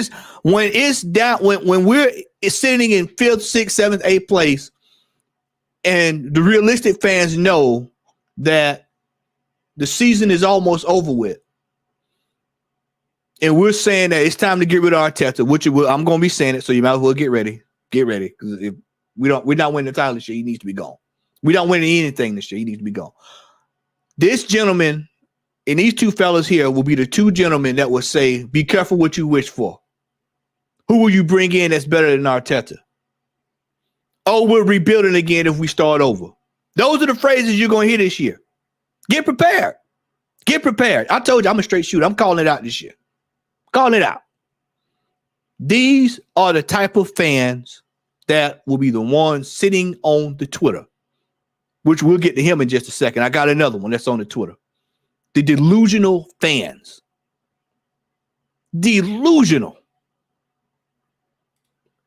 it's down, when we're sitting in 5th, 6th, 7th, 8th place, and the realistic fans know that the season is almost over with, and we're saying that it's time to get rid of Arteta, which I'm going to be saying it, so you might as well get ready. Get ready, because if we're not winning the title this year, he needs to be gone. We don't win anything this year, he needs to be gone. This gentleman. And these 2 fellas here will be the 2 gentlemen that will say, be careful what you wish for. Who will you bring in that's better than Arteta? Oh, we're rebuilding again if we start over. Those are the phrases you're going to hear this year. Get prepared. Get prepared. I told you I'm a straight shooter. I'm calling it out this year. Calling it out. These are the type of fans that will be the ones sitting on the Twitter, which we'll get to him in just a second. I got another one that's on the Twitter. The delusional fans. Delusional.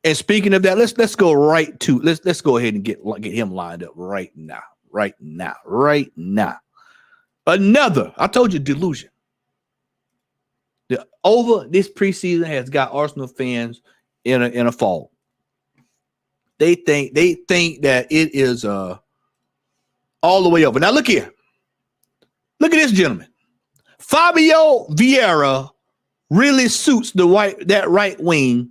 And speaking of that, let's go right to let's go ahead and get him lined up right now. Right now. Another, I told you, delusion. This preseason has got Arsenal fans in a fog. They think that it is all the way over. Now look here. Look at this gentleman. Fabio Vieira really suits that right wing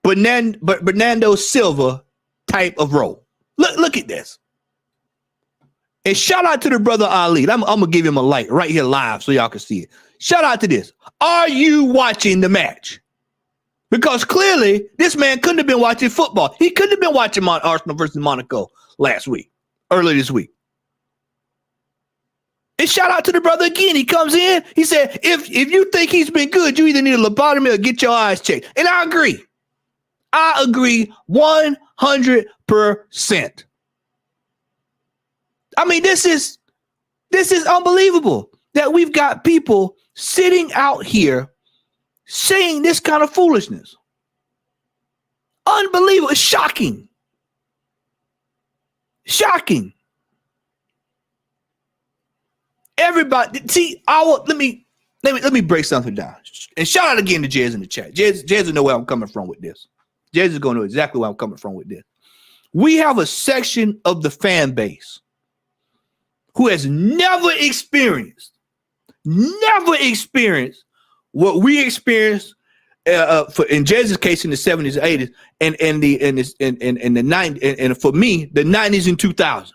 Bernardo Silva type of role. Look at this. And shout out to the brother Ali. I'm gonna give him a like right here live so y'all can see it. Shout out to this. Are you watching the match? Because clearly this man couldn't have been watching football. He couldn't have been watching Arsenal versus Monaco earlier this week. And shout out to the brother again. He comes in. He said, if you think he's been good, you either need a lobotomy or get your eyes checked. And I agree. I agree 100%. I mean, this is unbelievable that we've got people sitting out here saying this kind of foolishness. Unbelievable. It's shocking. Shocking. Everybody, see, let me break something down. And shout out again to Jez in the chat. Jez will know where I'm coming from with this. Jez is going to know exactly where I'm coming from with this. We have a section of the fan base who has never experienced what we experienced in Jez's case in the 70s and 80s and the 90s, and for me, the 90s and 2000s.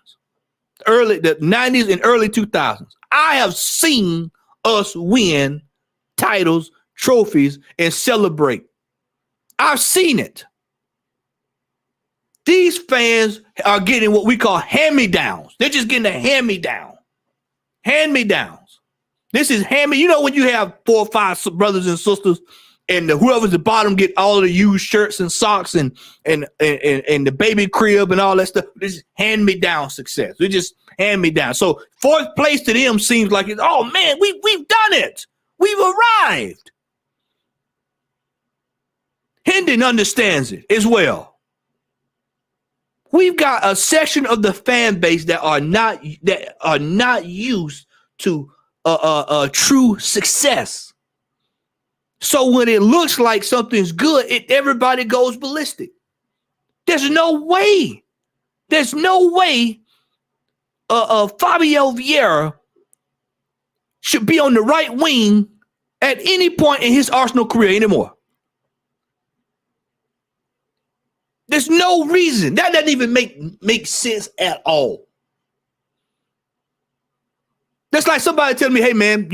The 90s and early 2000s. I have seen us win titles, trophies, and celebrate. I've seen it. These fans are getting what we call hand-me-downs. They're just getting a hand-me-down. Hand-me-downs. This is hand-me. You know when you have 4 or 5 brothers and sisters, and whoever's at the bottom get all of the used shirts and socks and the baby crib and all that stuff. This is hand-me-down success. We just hand-me-down. So 4th place to them seems like it's, oh man, we've done it. We've arrived. Hendon understands it as well. We've got a section of the fan base that are not used to true success. So when it looks like something's good, everybody goes ballistic. There's no way Fabio Vieira should be on the right wing at any point in his Arsenal career anymore. There's no reason. That doesn't even make sense at all. That's like somebody telling me, hey, man,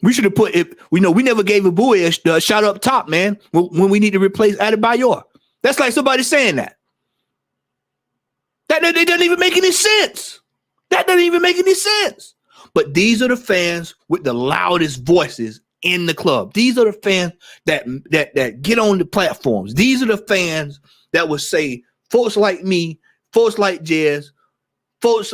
we should have put it. We never gave Abuya a shot up top, man, when we need to replace Adebayor. That's like somebody saying that. It doesn't even make any sense. That doesn't even make any sense. But these are the fans with the loudest voices in the club. These are the fans that get on the platforms. These are the fans that would say, folks like me, folks like Jez, folks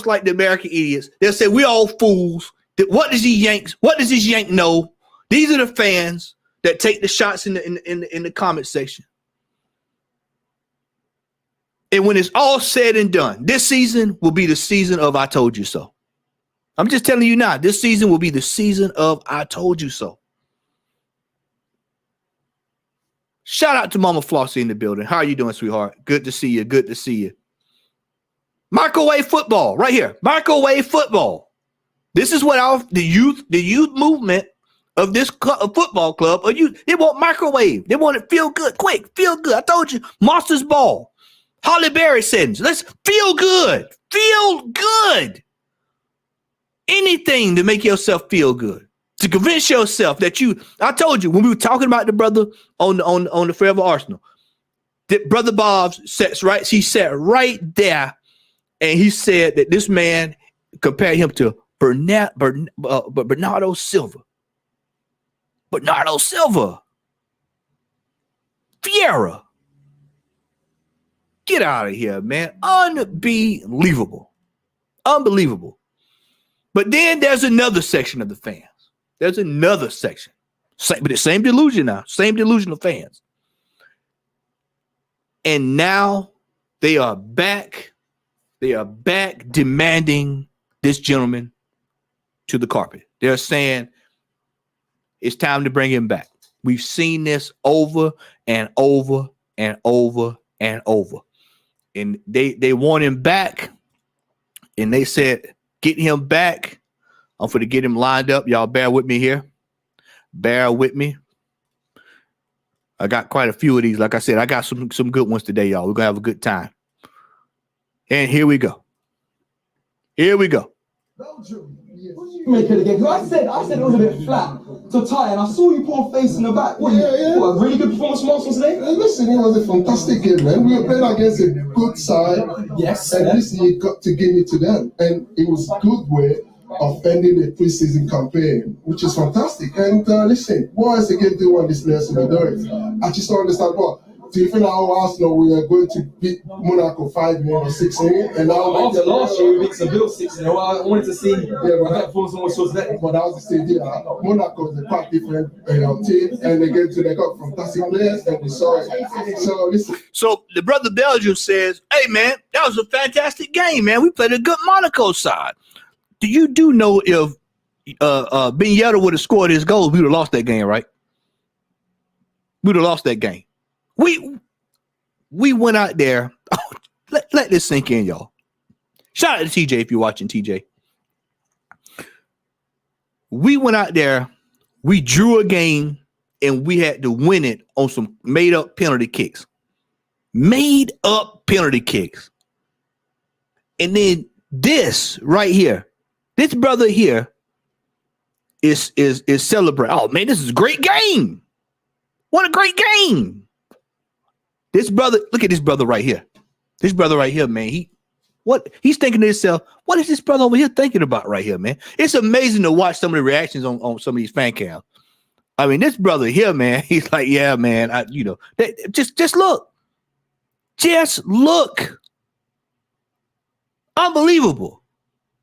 like the American idiots, they'll say we're all fools. What does this yank know? These are the fans that take the shots in the comment section. And when it's all said and done, this season will be the season of I told you so. I'm just telling you now, this season will be the season of I told you so. Shout out to Mama Flossie in the building. How are you doing, sweetheart? Good to see you. Good to see you. Microwave football, right here. Microwave football. This is what the youth movement of this football club, they want microwave. They want it feel good, quick, feel good. I told you, Monsters Ball. Holly Berry sentence. Let's feel good. Feel good. Anything to make yourself feel good. To convince yourself that I told you when we were talking about the brother on the Forever Arsenal, that Brother Bob he sat right there and he said that this man compared him to Bernardo Silva. Bernardo Silva. Vieira. Get out of here, man. Unbelievable. Unbelievable. But then there's another section of the fans. There's another section. But the same delusion now. Same delusion of fans. And now they are back. They are back demanding this gentleman to the carpet. They're saying It's time to bring him back. We've seen this over and over and over and over. And they want him back. And they said, get him back. I'm going to get him lined up. Y'all bear with me here. Bear with me. I got quite a few of these. Like I said, I got some good ones today, y'all. We're going to have a good time. And here we go. Here we go.
Belgium. Make it again. I said it was a bit flat to tight, and I saw you put a face in the back. What a really good performance from Arsenal today.
Listen, it was a fantastic game, man. We were playing against a good side.
Yes.
And listen, you got to give it to them. And it was a good way of ending the preseason campaign, which is fantastic. And listen, why is the game they want this players to be doing? I just don't understand what. Do you think how Arsenal we are going to beat Monaco 5-0 or 6-0? And now
after last year, we beat Seville 6-0. I wanted to see that performance almost was that.
But that was the stage here. Monaco is a quite different team, and they got fantastic players, and we saw it. So listen.
So the brother Belgium says, "Hey man, that was a fantastic game, man. We played a good Monaco side. You know if Ben Yedder would have scored his goals, we would have lost that game, right? We would have lost that game. We went out there. Let this sink in, y'all. Shout out to TJ if you're watching, TJ. We went out there, we drew a game, and we had to win it on some made-up penalty kicks. Made-up penalty kicks. And then this right here, this brother here is celebrating. Oh, man, this is a great game. What a great game. This brother, look at this brother right here. This brother right here, man. He's thinking to himself, what is this brother over here thinking about right here, man? It's amazing to watch some of the reactions on some of these fan cams. I mean, this brother here, man, he's like, yeah, man, just look. Just look. Unbelievable.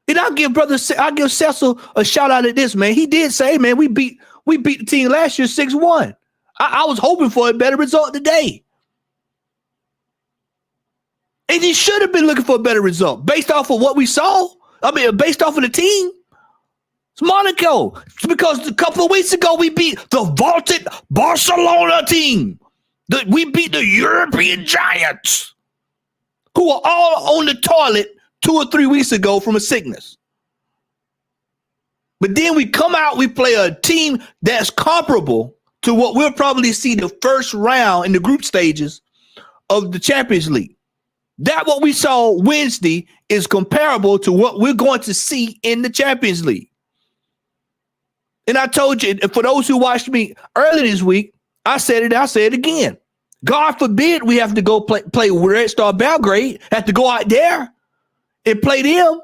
And I'll give Cecil a shout out at this, man. He did say, man, we beat the team last year 6-1. I was hoping for a better result today. And he should have been looking for a better result based off of what we saw. I mean, based off of the team. It's Monaco. It's because a couple of weeks ago, we beat the vaulted Barcelona team. We beat the European giants who are all on the toilet 2 or 3 weeks ago from a sickness. But then we come out, we play a team that's comparable to what we'll probably see the first round in the group stages of the Champions League. That what we saw Wednesday is comparable to what we're going to see in the Champions League. And I told you, for those who watched me earlier this week, I said it, I'll say it again. God forbid we have to go play Red Star Belgrade, have to go out there and play them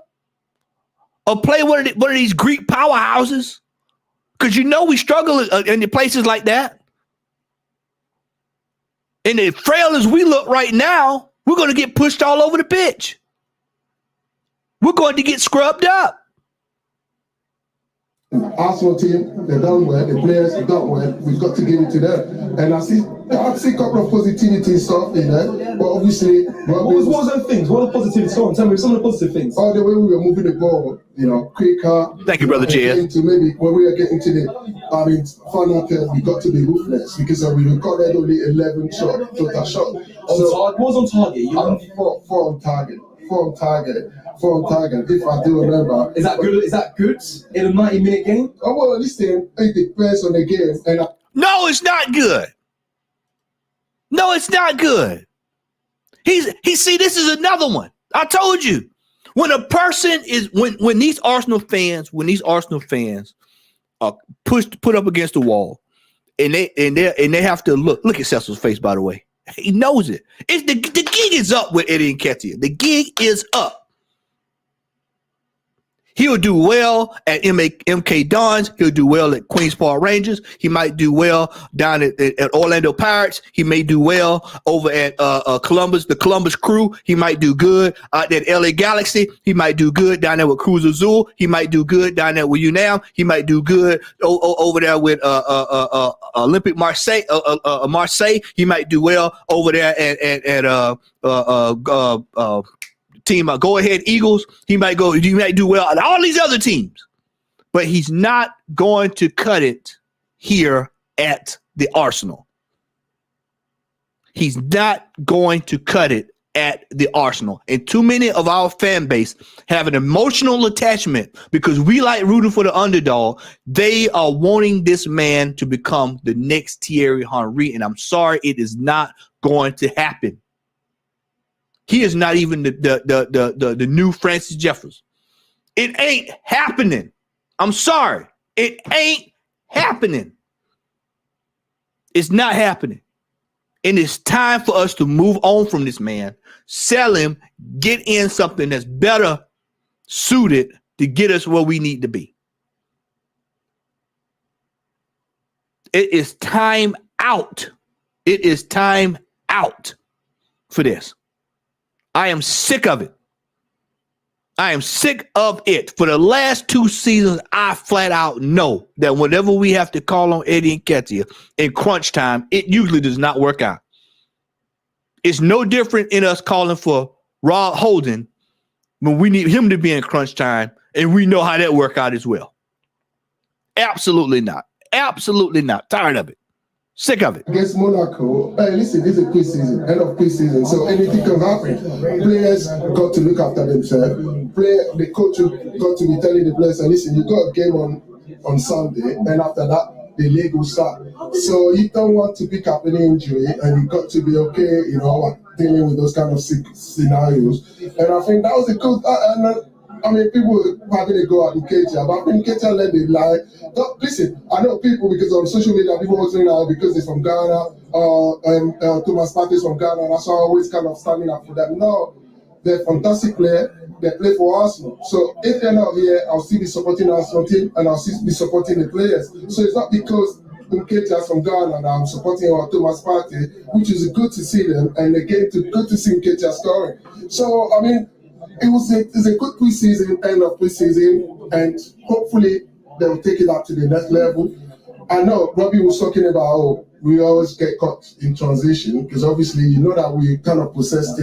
or play one of these Greek powerhouses. Because we struggle in the places like that. And as frail as we look right now, we're going to get pushed all over the pitch. We're going to get scrubbed up.
Arsenal team, they've done well. The players have done well. We've got to give it to them. And I see a couple of positivity stuff in there. But obviously,
what was those things? What are the positivity? Tell me some of the positive things.
Oh, the way we were moving the ball, quicker.
Thank you, brother Jez.
Maybe when we are getting to the final third, we got to be ruthless because we recorded only 11 total shot.
What was on target?
Four on target. If I do remember.
Is that good? Is that good in a 90-minute game?
Oh well, listen, it depends on the game.
No, it's not good. No, it's not good. See, this is another one. I told you. When a person is when these Arsenal fans are put up against the wall and they have to look at Cecil's face, by the way. He knows it. It's the gig is up with Eddie Nketiah. The gig is up. He'll do well at MK Dons. He'll do well at Queens Park Rangers. He might do well down at Orlando Pirates. He may do well over at Columbus, the Columbus Crew. He might do good at LA Galaxy. He might do good down there with Cruz Azul. He might do good down there with UNAM. He might do good over there with Olympic Marseille. Marseille. He might do well over there at team, Go Ahead Eagles. He might do well at all these other teams, but he's not going to cut it here at the Arsenal. He's not going to cut it at the Arsenal. And too many of our fan base have an emotional attachment because we like rooting for the underdog. They are wanting this man to become the next Thierry Henry. And I'm sorry, it is not going to happen. He is not even the new Francis Jeffers. It ain't happening. I'm sorry. It ain't happening. It's not happening. And it's time for us to move on from this man, sell him, get in something that's better suited to get us where we need to be. It is time out. It is time out for this. I am sick of it. I am sick of it. For the last 2 seasons, I flat out know that whenever we have to call on Eddie Nketiah in crunch time, it usually does not work out. It's no different in us calling for Rob Holding when we need him to be in crunch time, and we know how that work out as well. Absolutely not. Absolutely not. Tired of it. Sick of it.
Against Monaco, hey, listen, this is a preseason, end of preseason, so anything can happen. Players got to look after themselves. The coach got to be telling the players, listen, you got a game on Sunday, and after that, the league will start. So you don't want to pick up an injury, and you got to be okay, dealing with those kind of scenarios. And I think that was a good. People probably go at Nketiah, but I think Nketiah let it lie. Listen, I know people because on social media, people are saying now because they're from Ghana, Thomas Partey's from Ghana, and that's why I'm always kind of standing up for them. No, they're a fantastic player. They play for Arsenal. So if they're not here, I'll still be supporting Arsenal team and I'll still be supporting the players. So it's not because Nketiah's from Ghana that I'm supporting our Thomas Partey, which is good to see them, and again, good to see Nketiah scoring. So, it's a good preseason, end of preseason, and hopefully they'll take it up to the next level. I know Robbie was talking about we always get caught in transition because obviously you know that we kind of possession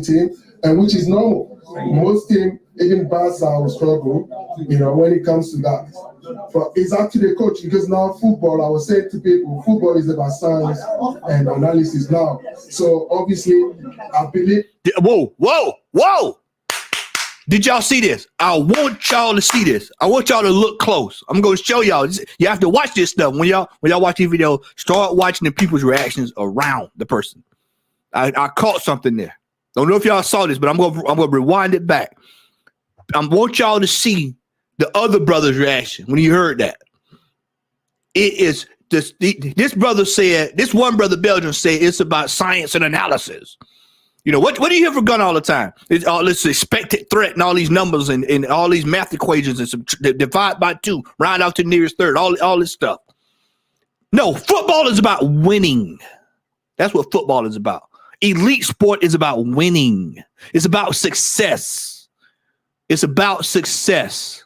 team, and which is normal. Most teams, even Barca, will struggle, when it comes to that. But it's up to the coach because now football, I was saying to people, football is about science and analysis now. So obviously, I believe.
Whoa! Did y'all see this? I want y'all to see this. I want y'all to look close. I'm going to show y'all. You have to watch this stuff. When y'all watch these videos, start watching the people's reactions around the person. I caught something there. Don't know if y'all saw this, but I'm gonna rewind it back. I want y'all to see the other brother's reaction when he heard that. It is this brother said, this one brother Belgium said it's about science and analysis. What do you hear from Gunn all the time? It's all this expected threat and all these numbers and all these math equations and divide by 2, round out to the nearest third, all this stuff. No, football is about winning. That's what football is about. Elite sport is about winning. It's about success. It's about success.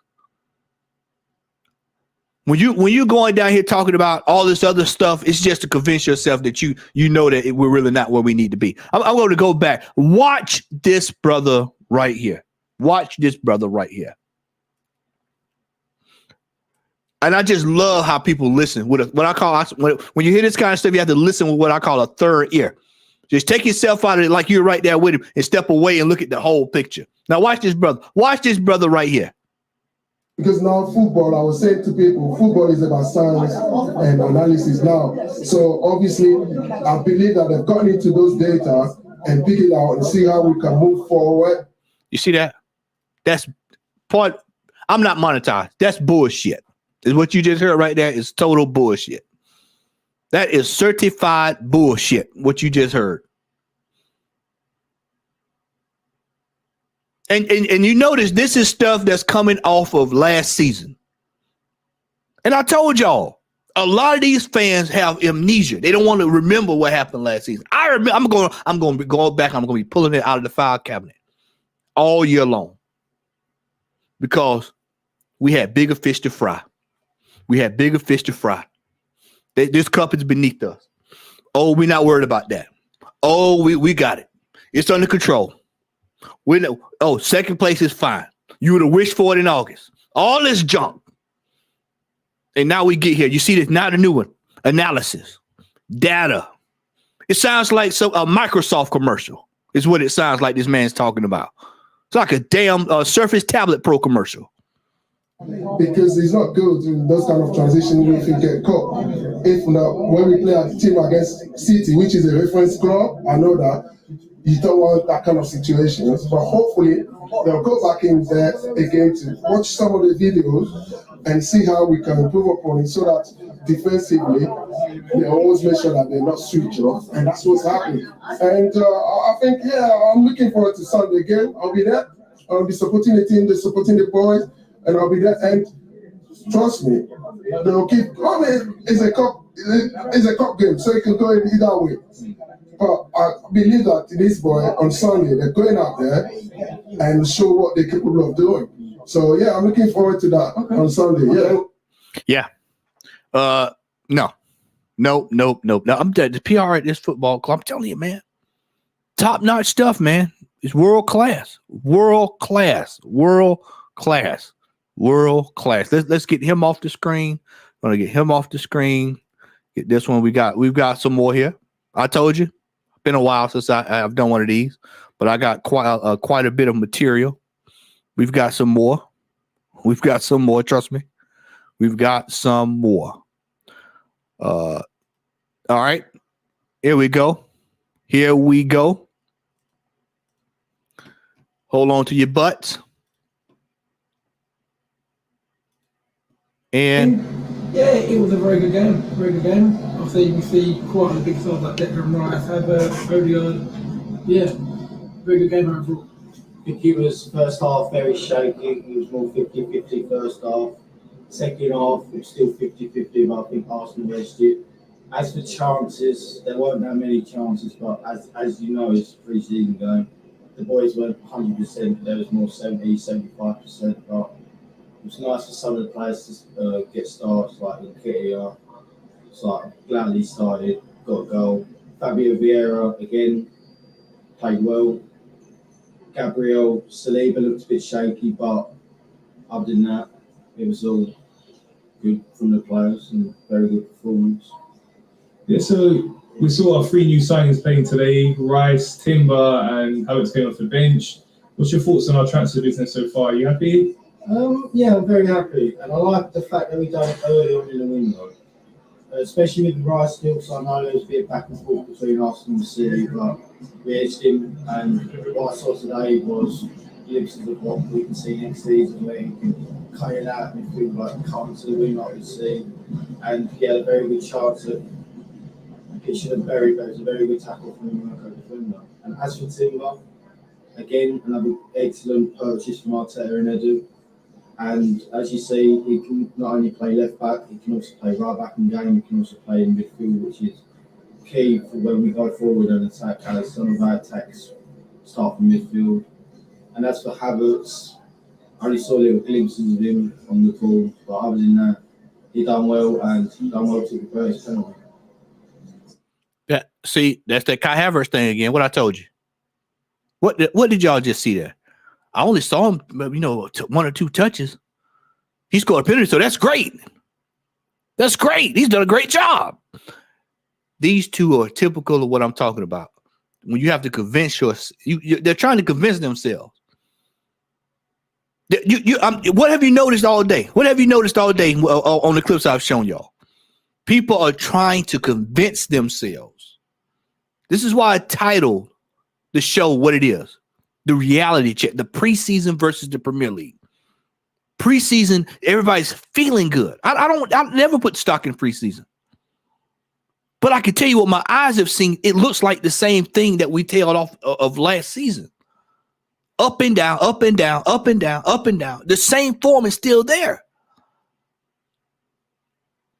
When you're going down here talking about all this other stuff, it's just to convince yourself that you know that we're really not where we need to be. I'm going to go back. Watch this brother right here. Watch this brother right here. And I just love how people listen. When you hear this kind of stuff, you have to listen with what I call a third ear. Just take yourself out of it like you're right there with him and step away and look at the whole picture. Now watch this brother. Watch this brother right here.
Because now football, I was saying to people, football is about science and analysis now. So obviously, I believe that they've gotten into those data and pick it out and see how we can move forward.
You see that? That's part. I'm not monetized. That's bullshit. Is what you just heard right there is total bullshit. That is certified bullshit, what you just heard. And you notice this is stuff that's coming off of last season. And I told y'all, a lot of these fans have amnesia. They don't want to remember what happened last season. I remember. I'm going to be going back. I'm going to be pulling it out of the file cabinet all year long because we had bigger fish to fry. This cup is beneath us. Oh, we're not worried about that. Oh, we got it. It's under control. Second place is fine. You would have wished for it in August. All this junk. And now we get here. You see this, now the new one. Analysis. Data. It sounds like a Microsoft commercial is what it sounds like this man's talking about. It's like a damn Surface Tablet Pro commercial.
Because it's not good in those kind of transitions if you get caught. If not, when we play a team against City, which is a reference club, I know that you don't want that kind of situations. But hopefully they'll go back in there again to watch some of the videos and see how we can improve upon it so that defensively they always make sure that they're not switched off, and that's what's happening. And I think, I'm looking forward to Sunday again. I'll be there. I'll be supporting the team, supporting the boys, and I'll be there. And trust me, they'll keep. I mean, it's a cup game, so it can go in either way. But I believe that this boy on Sunday they're going out there and show what they're capable of doing. So yeah, I'm looking forward to that on Sunday.
Yeah. No. I'm dead. The PR at this football club, I'm telling you, man, top-notch stuff, man. It's world class. Let's get him off the screen. Gonna get him off the screen. Get this one. We've got some more here. I told you, been a while since I've done one of these, but I got quite a bit of material. We've got some more. Trust me. We've got some more. All right. Here we go. Hold on to your butts. And
yeah, it was a very good game. Obviously, you can see quite a big side like Declan Rice, Odegaard. Yeah, very good game overall.
I think it was first half very shaky. It was more 50-50 first half. Second half, it was still 50-50, but I think Arsenal edged it. As for chances, there weren't that many chances, but as you know, it's a pre-season game. The boys weren't 100%, there was more 70-75%, but it was nice for some of the players to get starts, like Nketiah. It's like glad he started, got a goal. Fabio Vieira, again, played well. Gabriel Saliba looked a bit shaky, but other than that, it was all good from the players and very good performance.
Yeah, so we saw our 3 new signings playing today, Rice, Timber, and Havertz came off the bench. What's your thoughts on our transfer business so far? Are you happy?
Yeah, I'm very happy, and I like the fact that we done it early on in the window, especially with Rice still. So I know there was a bit back and forth between Arsenal and City, but we edged him, and what I saw today was glimpses of what we can see next season, where he can cut it out and feel like coming to the win like we see, and he had a very good chance of pitching a very good tackle from the Monaco defender. And as for Timber, again, another excellent purchase from Arteta and Edu. And as you see, he can not only play left back, he can also play right back in the game, he can also play in midfield, which is key for when we go forward and attack, as some of our attacks start from midfield. And as for Havertz, I only saw little glimpses of him on the ball, but other than that, he done well, and he done well to the first penalty.
Yeah, see, that's that Kai Havertz thing again. What I told you. What did y'all just see there? I only saw him, 1 or 2 touches. He scored a penalty, so that's great. That's great. He's done a great job. These two are typical of what I'm talking about. When you have to convince they're trying to convince themselves. What have you noticed all day? What have you noticed all day on the clips I've shown y'all? People are trying to convince themselves. This is why I titled the show what it is. The reality check, the preseason versus the Premier League. Preseason, everybody's feeling good. I never put stock in preseason. But I can tell you what my eyes have seen. It looks like the same thing that we tailed off of last season. Up and down, up and down, up and down, up and down. The same form is still there.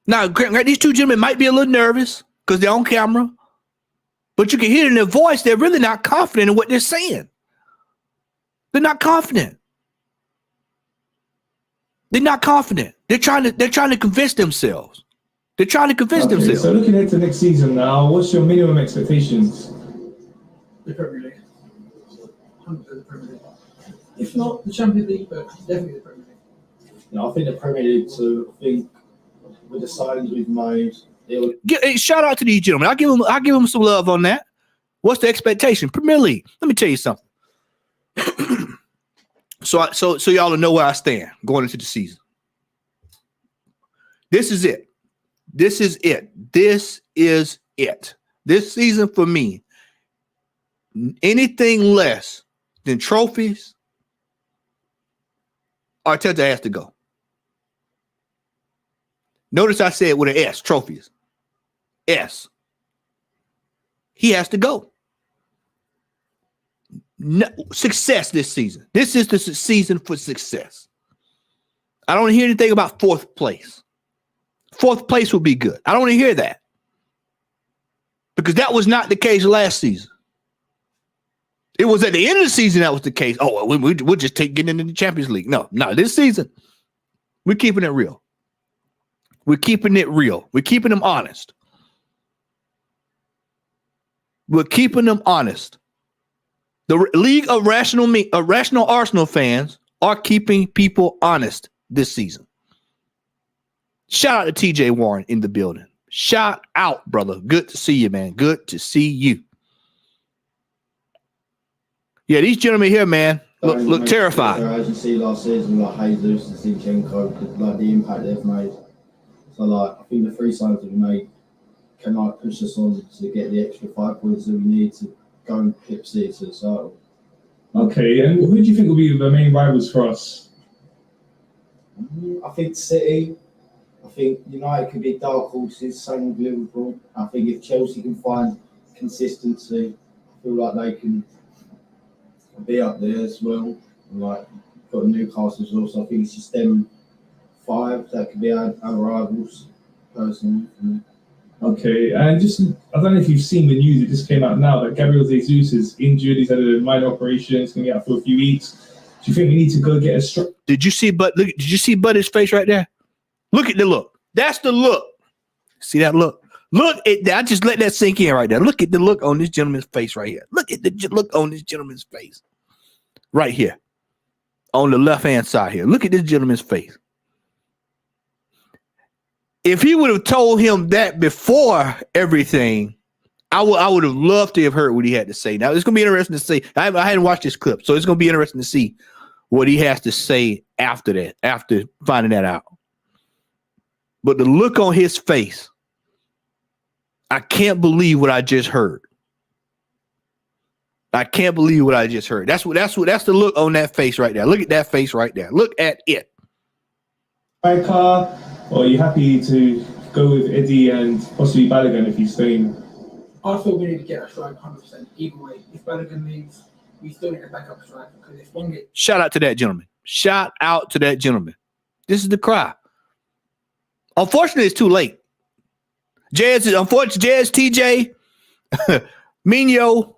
Now, these two gentlemen might be a little nervous because they're on camera. But you can hear it in their voice. They're really not confident in what they're saying. They're not confident. They're not confident. They're trying to convince themselves. They're trying to convince themselves.
So looking ahead to next season now, what's your minimum expectations?
The Premier League. 100% the Premier League. If not the Champions League, but definitely the Premier League.
I think the Premier League too. I think with the signings we've made.
Shout out to these gentlemen. I give them some love on that. What's the expectation? Premier League. Let me tell you something. So y'all know where I stand going into the season. This is it. This is it. This is it. This season for me, anything less than trophies, Arteta has to go. Notice I said with an S, trophies. S. He has to go. No, success this season. This is the season for success. I don't hear anything about fourth place. Fourth place would be good. I don't want to hear that. Because that was not the case last season. It was at the end of the season that was the case. Oh, we'll just getting into the Champions League. No, this season, we're keeping it real. We're keeping it real. We're keeping them honest. We're keeping them honest. The League of Rational Arsenal fans are keeping people honest this season. Shout out to TJ Warren in the building. Shout out, brother. Good to see you, man. Good to see you. Yeah, these gentlemen here, man, look terrified.
As you see last season, like Jesus and Zinchenko, like the impact they've made. So, like, I think the 3 signings that we made can like push us on to get the extra 5 points that we need to go and clip City to the title.
Okay, and who do you think will be the main rivals for us?
I think City. I think United could be dark horses, same with Liverpool. I think if Chelsea can find consistency, I feel like they can be up there as well. And like got Newcastle as well, so I think it's just them 5 that could be our rivals, personally.
Okay, and I don't know if you've seen the news, it just came out now that Gabriel Jesus is injured. He's had a minor operation, he's going to be out for a few weeks. Do you think we need to go get a strap?
Did you see Buddy's face right there? Look at the look. That's the look. See that look? Look at that. I just let that sink in right there. Look at the look on this gentleman's face right here. Look at the look on this gentleman's face. Right here. On the left-hand side here. Look at this gentleman's face. If he would have told him that before everything, I would have loved to have heard what he had to say. Now, it's going to be interesting to see. I hadn't watched this clip, so it's going to be interesting to see what he has to say after that, after finding that out. But the look on his face, I can't believe what I just heard. I can't believe what I just heard. That's the look on that face right there. Look at that face right there. Look at it.
Or are you happy to go with Eddie and possibly Balogun if he's staying?
I thought we need to get a strike 100%. Either way, if Balogun leaves, we still need a backup strike because if one gets.
Shout out to that gentleman. Shout out to that gentleman. This is the cry. Unfortunately, it's too late. Jazz, TJ, Mino,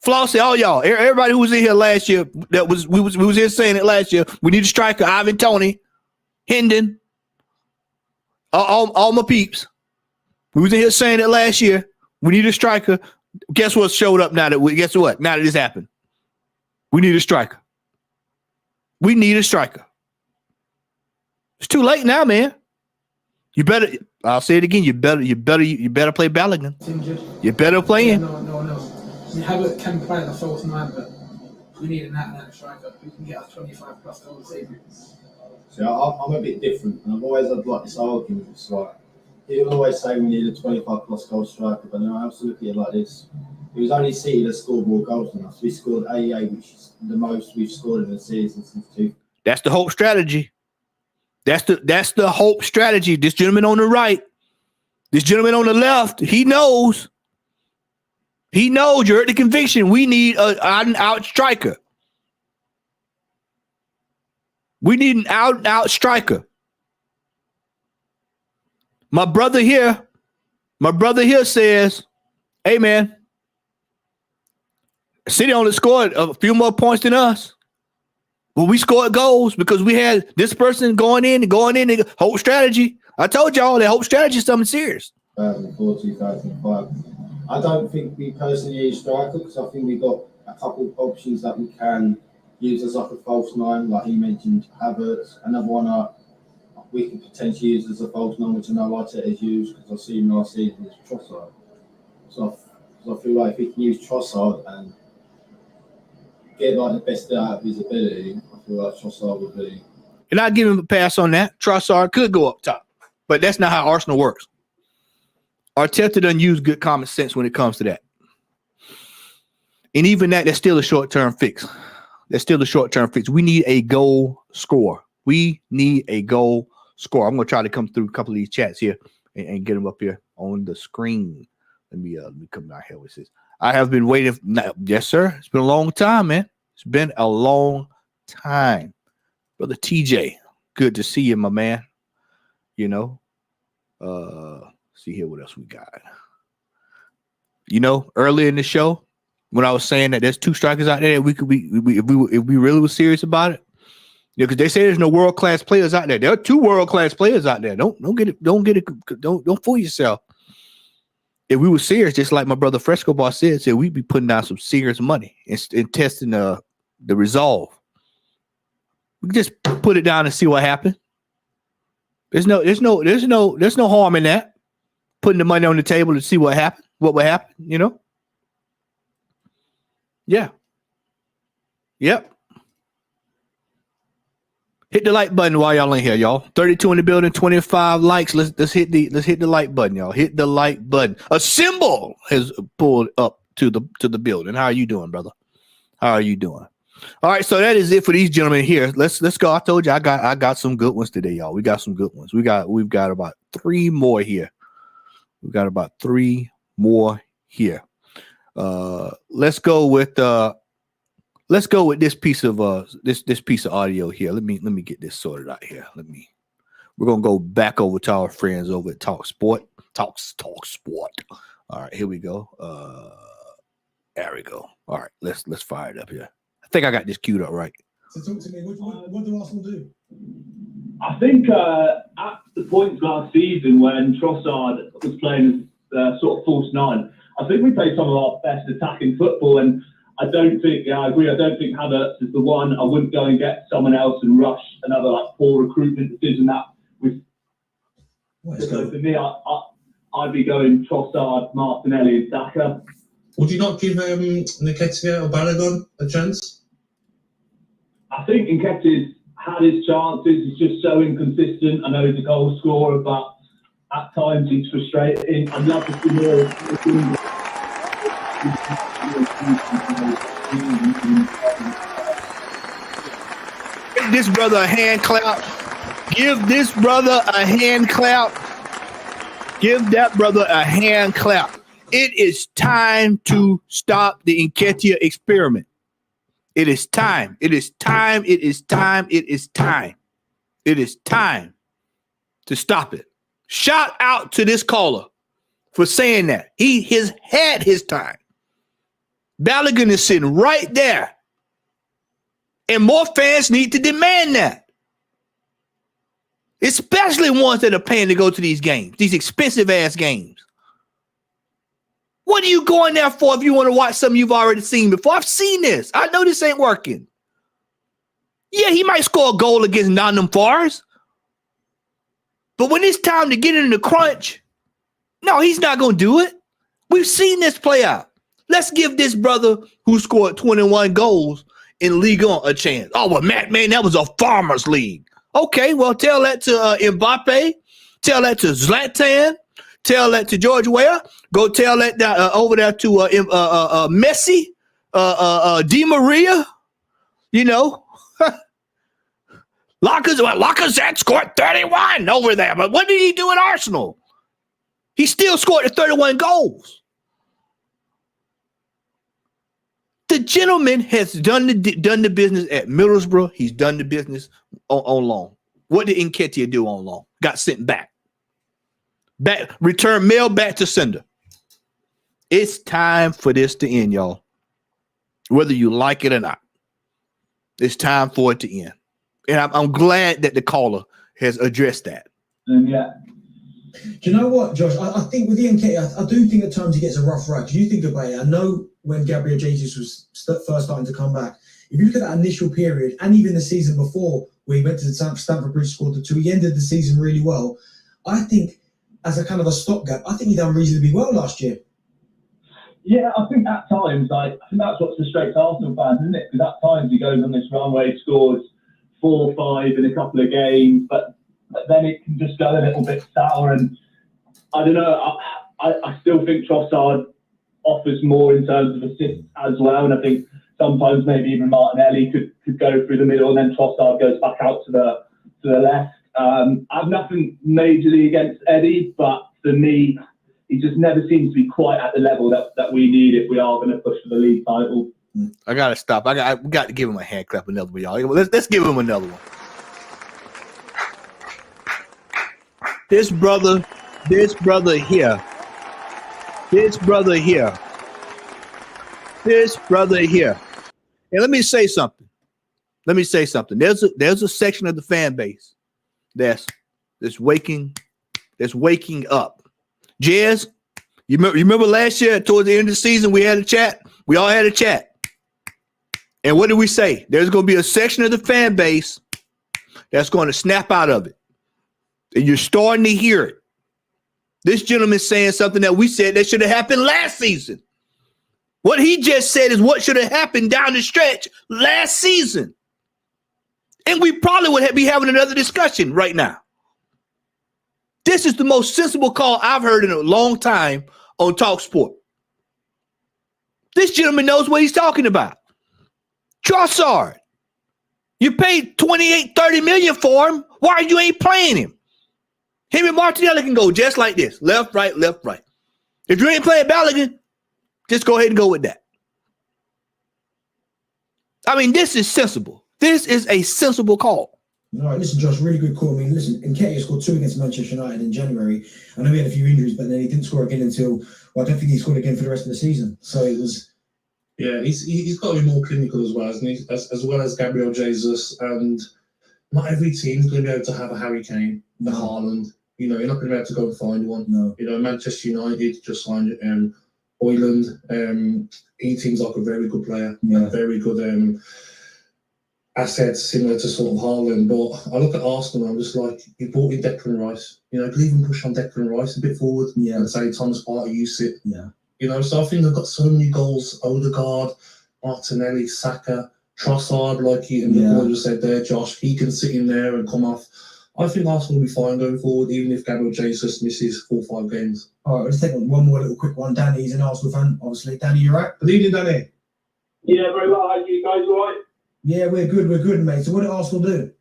Flossie, all y'all, everybody who was in here last year, we was here saying it last year. We need a striker, Ivan Toney, Hendon, all my peeps. We was in here saying it last year. We need a striker. Guess what showed up now that now that this happened? We need a striker. We need a striker. It's too late now, man. You better. I'll say it again. You better play Balogun. You better play him.
No one else. We can play the false 9, but we need an out-and-out striker who can get us 25 plus goals a season.
See, I'm a bit different, and I've always had like this argument. It's like people always say we need a 25 plus goal striker, but then I also look at it like this: it was only City that scored more goals than us. We scored 88, which is the most we've scored in a season since 2000.
That's the hope strategy. That's the hope strategy. This gentleman on the right, this gentleman on the left, he knows. He knows. You heard the conviction. We need an out striker. We need an out striker. My brother here says, hey man, City only scored a few more points than us. Well, we scored goals because we had this person going in, hope strategy. I told y'all that hope strategy is something serious.
2004, 2005. I don't think we personally need a striker because I think we've got a couple of options that we can use as like a false 9, like he mentioned, Havertz. Another one, we can potentially use as a false number to know Arteta's used, because I've seen last season is Trossard. So I feel like if he can use Trossard and get like the best out of his ability, I feel like Trossard would be.
And I give him a pass on that. Trossard could go up top, but that's not how Arsenal works. Arteta doesn't use good common sense when it comes to that. And even that's still a short-term fix. That's still a short-term fix. We need a goal scorer. We need a goal scorer. I'm going to try to come through a couple of these chats here and get them up here on the screen. Let me come down here with this. I have been waiting. Yes, sir. It's been a long time, man. It's been a long time. Brother TJ, good to see you, my man. You know, see here what else we got. You know, earlier in the show, when I was saying that there's two strikers out there, if we really were serious about it, yeah, because they say there's no world-class players out there. There are two world-class players out there. Don't fool yourself. If we were serious, just like my brother Fresco Boss said we'd be putting down some serious money and testing the resolve. We can just put it down and see what happens. There's no harm in that. Putting the money on the table to see what happened, what would happen, you know? Yeah. Yep. Hit the like button while y'all in here, y'all. 32 in the building, 25 likes. Let's hit the like button, y'all. Hit the like button. A symbol has pulled up to the building. How are you doing, brother? How are you doing? All right, so that is it for these gentlemen here. Let's go. I told you I got some good ones today, y'all. We got some good ones. We've got about 3 more here. We've got about 3 more here. Let's go with this piece of this piece of audio here. Let me get this sorted out here. We're gonna go back over to our friends over at Talk Sport. Talk Sport. All right, here we go. There we go. All right, let's fire it up here. I think I got this queued up right.
So talk to me. What do Arsenal do?
I think at the point last season when Trossard was playing as sort of false 9, I think we played some of our best attacking football, and I don't think, I agree, I don't think Havertz is the one. I wouldn't go and get someone else and rush another poor recruitment decision that we. So for me, I'd be going Trossard, Martinelli and Saka.
Would you not give Nketiah or Balogun a chance?
I think Nketiah's had his chances. He's just so inconsistent. I know he's a goal scorer, but at times he's frustrating. I'd love to see more.
Give this brother a hand clap. Give this brother a hand clap. Give that brother a hand clap. It is time to stop the Nketiah experiment. It is time. It is time. It is time. It is time. It is time to stop it. Shout out to this caller for saying that. He has had his time. Balogun is sitting right there. And more fans need to demand that. Especially ones that are paying to go to these games, these expensive ass games. What are you going there for if you want to watch something you've already seen before? I've seen this. I know this ain't working. Yeah, he might score a goal against Nottingham Forest. But when it's time to get in the crunch, no, he's not going to do it. We've seen this play out. Let's give this brother who scored 21 goals in Ligue 1 a chance. Oh, well, Matt, man, that was a farmers league. Okay, well, tell that to Mbappe. Tell that to Zlatan. Tell that to George Weah. Go tell that over there to Messi, Di Maria. You know, Lacazette scored 31 over there. But what did he do at Arsenal? He still scored 31 goals. The gentleman has done the business at Middlesbrough. He's done the business on loan. What did Nketiah do on loan? Got sent back. Return mail back to sender. It's time for this to end, y'all. Whether you like it or not. It's time for it to end. And I'm glad that the caller has addressed that.
Yeah.
Do you know what, Josh? I think with Ian Nketiah, I do think at times he gets a rough ride. You think about it. I know when Gabriel Jesus was first starting to come back, if you look at that initial period and even the season before, where he went to the Stamford Bridge, scored the 2. He ended the season really well. I think, as a kind of a stopgap, I think he done reasonably well last year.
Yeah, I think at times, I think that's what frustrates Arsenal fans, isn't it? Because at times he goes on this run where he scores 4 or 5 in a couple of games, but then it can just go a little bit sour. And I don't know, I still think Trossard offers more in terms of assists as well. And I think sometimes maybe even Martinelli could go through the middle and then Trossard goes back out to the left. I have nothing majorly against Eddie, but for me, he just never seems to be quite at the level that we need if we are going to push for the league title.
I gotta stop. We got to give him a hand clap, another one, y'all. Let's give him another one. This brother here. And let me say something. There's a section of the fan base that's waking up. Jez, you remember last year towards the end of the season we had a chat. We all had a chat. And what did we say? There's going to be a section of the fan base that's going to snap out of it. And you're starting to hear it. This gentleman's saying something that we said that should have happened last season. What he just said is what should have happened down the stretch last season. And we probably would be having another discussion right now. This is the most sensible call I've heard in a long time on TalkSport. This gentleman knows what he's talking about. Trossard, you paid 28, 30 million for him. Why you ain't playing him? Him and Martinelli can go just like this. Left, right, left, right. If you ain't playing Balogun, just go ahead and go with that. I mean, this is sensible. This is a sensible call.
All right, listen, Josh, really good call. I mean, listen, Nketiah scored 2 against Manchester United in January. I know he had a few injuries, but then he didn't score again until, well, I don't think he scored again for the rest of the season. So it was...
Yeah, he's got to be more clinical as well, hasn't he? As well as Gabriel Jesus. And not every team's going to be able to have a Harry Kane, the Haaland. You know, you're not going to be able to go and find one.
No.
You know, Manchester United just signed Højlund. He seems like a very good player.
Yeah.
A very good asset, similar to sort of Haaland. But I look at Arsenal and I'm just like, you brought in Declan Rice. You know, could even push on Declan Rice a bit forward.
Yeah.
And say Thomas Partey, you sit.
Yeah.
You know, so I think they've got so many goals. Odegaard, Martinelli, Saka, Trossard, like you and the boy just said there, Josh, he can sit in there and come off. I think Arsenal will be fine going forward, even if Gabriel Jesus misses 4 or 5 games.
All right, let's take one more little quick one. Danny, he's an Arsenal fan, obviously. Danny, you right?
Good evening, Danny.
Yeah, very well. How are you guys all right?
Yeah, we're good, mate. So what did Arsenal do?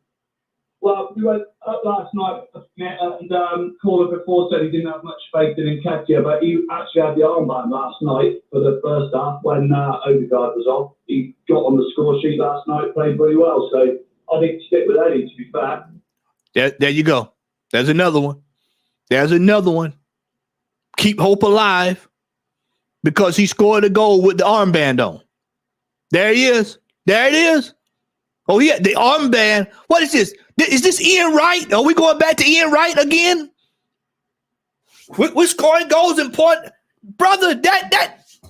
Well, we went up last night and caller before said he didn't have much faith in Nketiah, but he actually had the armband last night for the first half when Odegaard was off. He got on the score sheet last night, played very well. So I think stick with Eddie, to be fair.
There you go. There's another one. Keep hope alive because he scored a goal with the armband on. There he is. There it is. Oh, yeah, the armband. What is this? Is this Ian Wright? Are we going back to Ian Wright again? We're scoring goals important. Brother, that's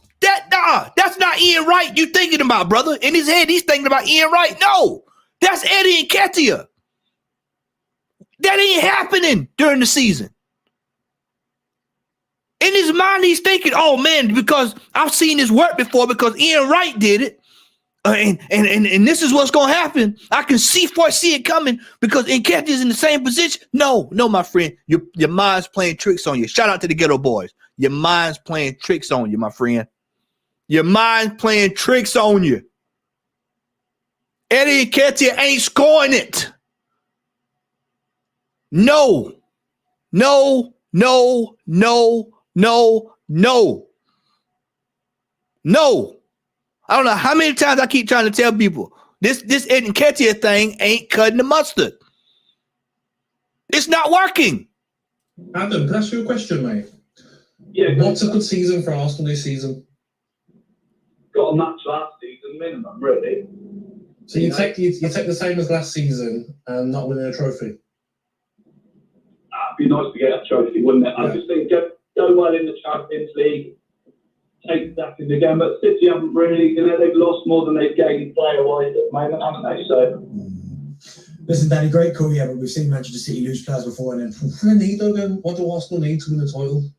not Ian Wright you thinking about, brother. In his head, he's thinking about Ian Wright. No, that's Eddie Nketiah. That ain't happening during the season. In his mind, he's thinking, oh, man, because I've seen this work before because Ian Wright did it. And this is what's going to happen. I can foresee it coming because Nketiah is in the same position. No, my friend. Your mind's playing tricks on you. Shout out to the Ghetto Boys. Your mind's playing tricks on you, my friend. Your mind's playing tricks on you. Eddie Nketiah ain't scoring it. No. I don't know how many times I keep trying to tell people this Eddie Nketiah thing ain't cutting the mustard. It's not working.
Adam, can I ask you a question, mate?
Yeah.
What's a good season for Arsenal this season?
Got a match last season minimum, really.
So you take the same as last season and not winning a trophy?
It'd be nice to get a trophy, wouldn't it? Yeah. I just think go well in the Champions League. Take that in again, but City haven't really, they've lost more than they've gained player-wise at the moment, haven't they? So,
Listen, Danny, great call, yeah, but we've seen Manchester City lose players before, and then
They need them. What do Arsenal need to win the title?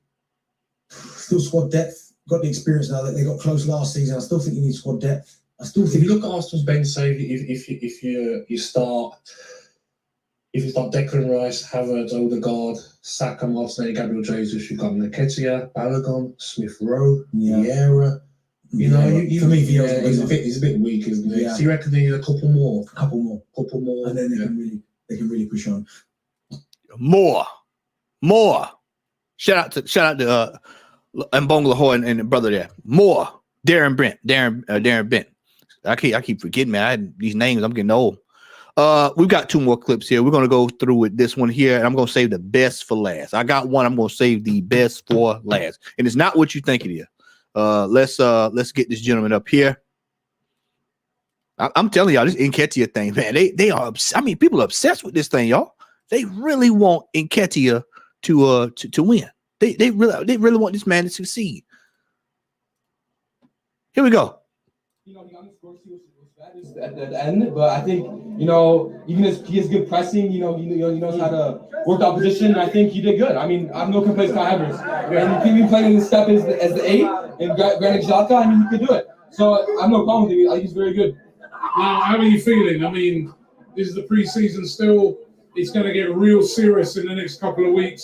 still squad depth. Got the experience now that they got close last season. I still think you need squad depth. I still
If
think
you look at Arsenal's bench, say if you start Declan Rice, Havertz, Odegaard, Saka, Martinelli, Gabriel Jesus, you've got Nketiah, Balogun, Smith Rowe, Vieira. You know,
for me, Vieira's
he's a bit weak, isn't he?
Yeah.
So you reckon they need a couple more,
and then they can really push on.
More. Shout out to Mbonga and the brother there. More. Darren Bent. I keep forgetting, man. I had these names. I'm getting old. We've got 2 more clips here. We're gonna go through with this one here, and I'm gonna save the best for last. I got one. I'm gonna save the best for last, and it's not what you think it is. Let's get this gentleman up here. I'm telling y'all, this Nketiah thing, man. They are. I mean, people are obsessed with this thing, y'all. They really want Nketiah to win. They really want this man to succeed. Here we go.
You know, he underscores he was bad at the end, but I think, you know, even as he has good pressing, he knows how to work the opposition. And I think he did good. I mean, I have no complaints with Kai Havertz. And he can be playing in the step as the 8 and Granit Xhaka. I mean, he could do it. So I have no problem with him. I think he's very good.
Now, how are you feeling? I mean, this is the preseason still. It's going to get real serious in the next couple of weeks.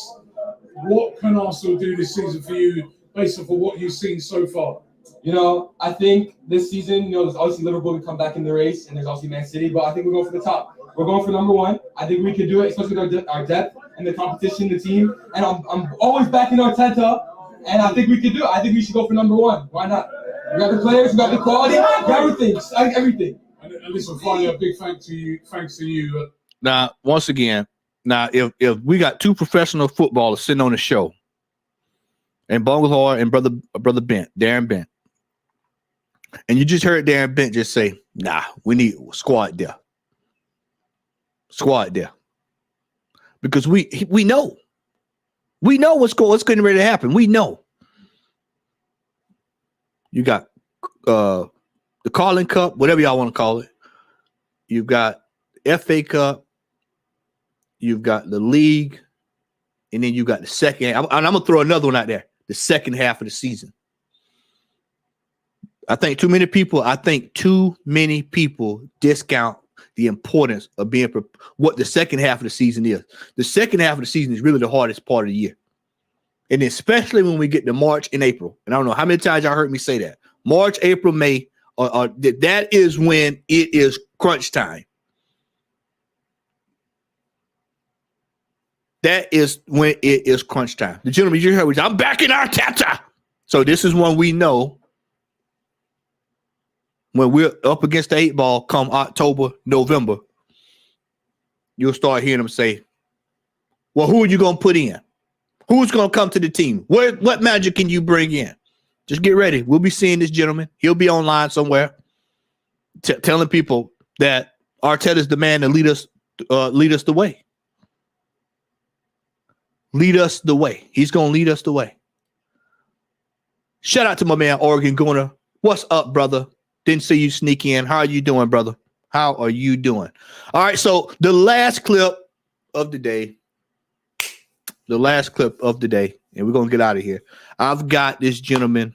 What can Arsenal do this season for you based off of what you've seen so far?
You know, I think this season, there's obviously Liverpool to come back in the race, and there's obviously Man City, but I think we're going for the top. We're going for number 1. I think we could do it, especially with our depth and the competition, the team. And I'm always backing Arteta, and I think we could do it. I think we should go for number 1. Why not? We got the players, we got the quality, we got everything.
And listen, finally, a big thanks to you.
Now, once again, if we got 2 professional footballers sitting on the show, and Bongalhor and brother Bent, Darren Bent, and you just heard Darren Bent just say, "Nah, we need squad there, because we know what's getting ready to happen. We know you got the Carling Cup, whatever y'all want to call it. You've got FA Cup, you've got the league, and then you got the second. I'm gonna throw another one out there. The second half of the season. I think too many people discount the importance of what the second half of the season is. The second half of the season is really the hardest part of the year. And especially when we get to March and April. And I don't know how many times y'all heard me say that. March, April, May, that is when it is crunch time. That is when it is crunch time. The gentleman you heard, I'm backing Arteta. So this is when we know when we're up against the 8 ball come October, November, you'll start hearing them say, well, who are you going to put in? Who's going to come to the team? What manager can you bring in? Just get ready. We'll be seeing this gentleman. He'll be online somewhere telling people that Arteta is the man to lead us the way. Lead us the way. He's going to lead us the way. Shout out to my man, Oregon Gunner. What's up, brother? Didn't see you sneak in. How are you doing, brother? How are you doing? All right, so the last clip of the day, and we're going to get out of here. I've got this gentleman.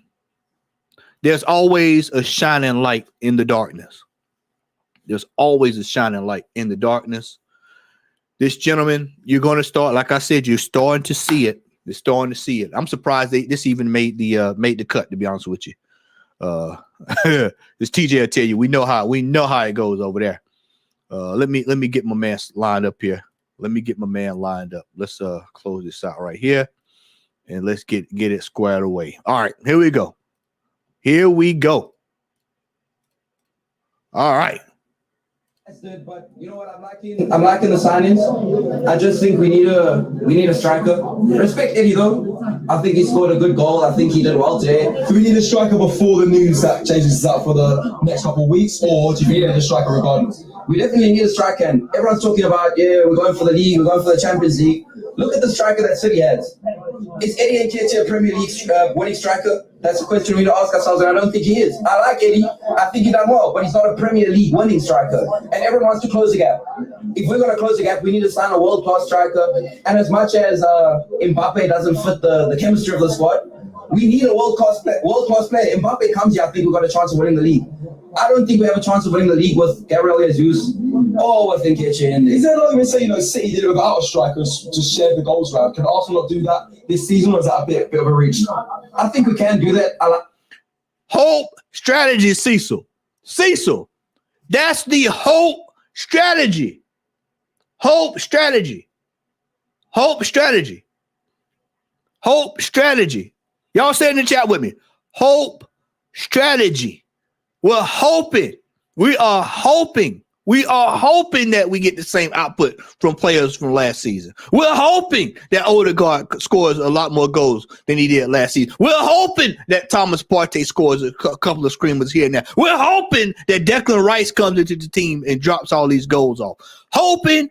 There's always a shining light in the darkness. There's always a shining light in the darkness. This gentleman, you're going to start, like I said, you're starting to see it. You're starting to see it. I'm surprised this even made the cut, to be honest with you. This TJ will tell you, we know how it goes over there. Let me get my man lined up here. Let's close this out right here, and let's get it squared away. All right, here we go. All right.
But you know what I'm liking? I'm liking the signings. I just think we need a striker. Respect Eddie though. I think he scored a good goal. I think he did well today.
Do we need a striker before the news that changes up for the next couple of weeks, or do you think we need a striker regardless?
We definitely need a striker. And everyone's talking about, we're going for the league, we're going for the Champions League. Look at the striker that City has.
Is Eddie Nketiah a Premier League winning striker? That's a question we need to ask ourselves, and I don't think he is. I like Eddie. I think he done well, but he's not a Premier League winning striker. And everyone wants to close the gap. If we're going to close the gap, we need to sign a world-class striker. And as much as Mbappe doesn't fit the chemistry of the squad, we need a world-class player. Mbappe comes here, I think we've got a chance of winning the league. I don't think we have a chance of winning the league with Gabriel Jesus or with Nketiah in there.
Is there an argument say, City did it without a striker, just shared the goals round? Can Arsenal not do that this season, or is that a bit of a reach?
I think we can do that.
Hope strategy, Cecil. Cecil, that's the hope strategy. Hope strategy. Hope strategy. Hope strategy. Y'all say in the chat with me. Hope strategy. We're hoping. We are hoping. We are hoping that we get the same output from players from last season. We're hoping that Odegaard scores a lot more goals than he did last season. We're hoping that Thomas Partey scores a couple of screamers here and there. We're hoping that Declan Rice comes into the team and drops all these goals off. Hoping.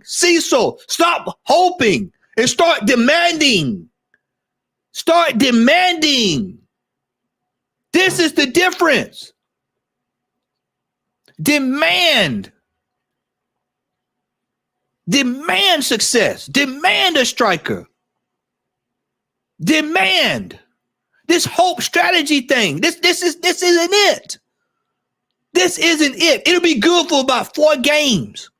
Cecil, stop hoping and start demanding. Start demanding. This is the difference. Demand. Demand success. Demand a striker. Demand. This hope strategy thing. This isn't it. This isn't it. It'll be good for about 4 games.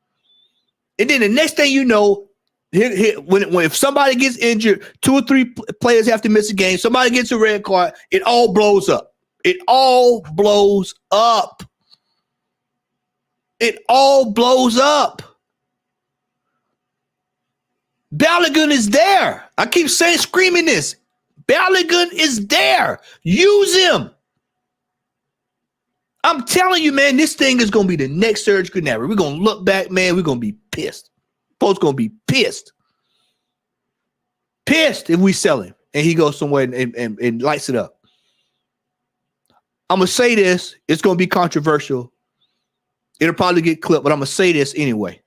And then the next thing you know, if somebody gets injured, 2 or 3 players have to miss a game, somebody gets a red card, it all blows up. It all blows up. It all blows up. Balogun is there. I keep screaming this. Balogun is there. Use him. I'm telling you, man, this thing is going to be the next Serge Gnabry. We're going to look back, man. We're going to be pissed. Folks going to be pissed. Pissed if we sell him and he goes somewhere and lights it up. I'm going to say this. It's going to be controversial. It'll probably get clipped, but I'm going to say this anyway.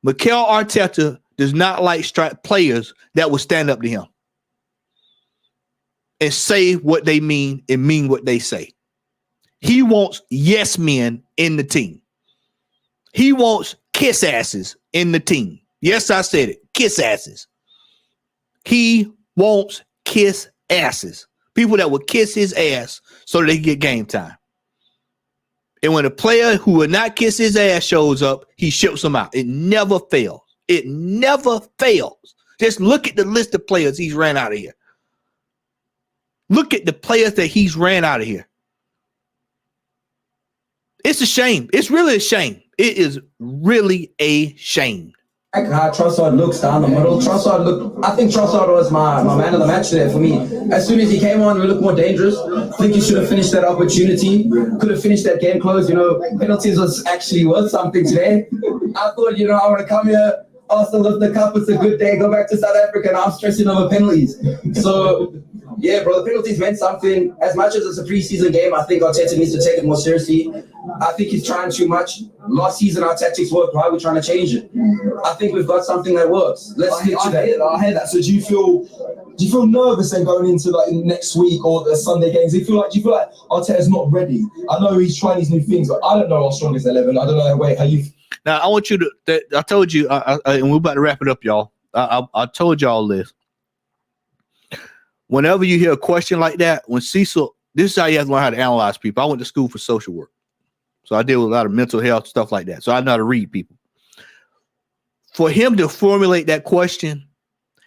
Mikel Arteta does not like players that will stand up to him and say what they mean and mean what they say. He wants yes men in the team. He wants kiss asses in the team. Yes, I said it. Kiss asses. He wants kiss asses. People that will kiss his ass so that they can get game time. And when a player who will not kiss his ass shows up, he ships them out. It never fails. It never fails. Just look at the list of players he's ran out of here. Look at the players that he's ran out of here. It's a shame. It's really a shame. It is really a shame.
Like how Trossard looks down the middle. I think Trossard was my man of the match there for me. As soon as he came on, we looked more dangerous. I think he should have finished that opportunity. Could have finished that game close. Penalties was actually worth something today. I thought, I want to come here. Arsenal lift the cup. It's a good day. Go back to South Africa. Now I'm stressing over penalties. So, yeah, bro, the penalties meant something. As much as it's a preseason game, I think Arteta needs to take it more seriously. I think he's trying too much. Last season, our tactics worked. Why are we trying to change it? I think we've got something that works. Let's stick to that.
I hear that. So do you feel nervous then going into next week or the Sunday games? Do you feel like Arteta's not ready? I know he's trying these new things, but I don't know our strongest 11. I don't know how you.
Now I want you to. I told you, and we're about to wrap it up, y'all. I told y'all this. Whenever you hear a question like that, when Cecil, this is how you have to learn how to analyze people. I went to school for social work. So I deal with a lot of mental health, stuff like that. So I know how to read people. For him to formulate that question,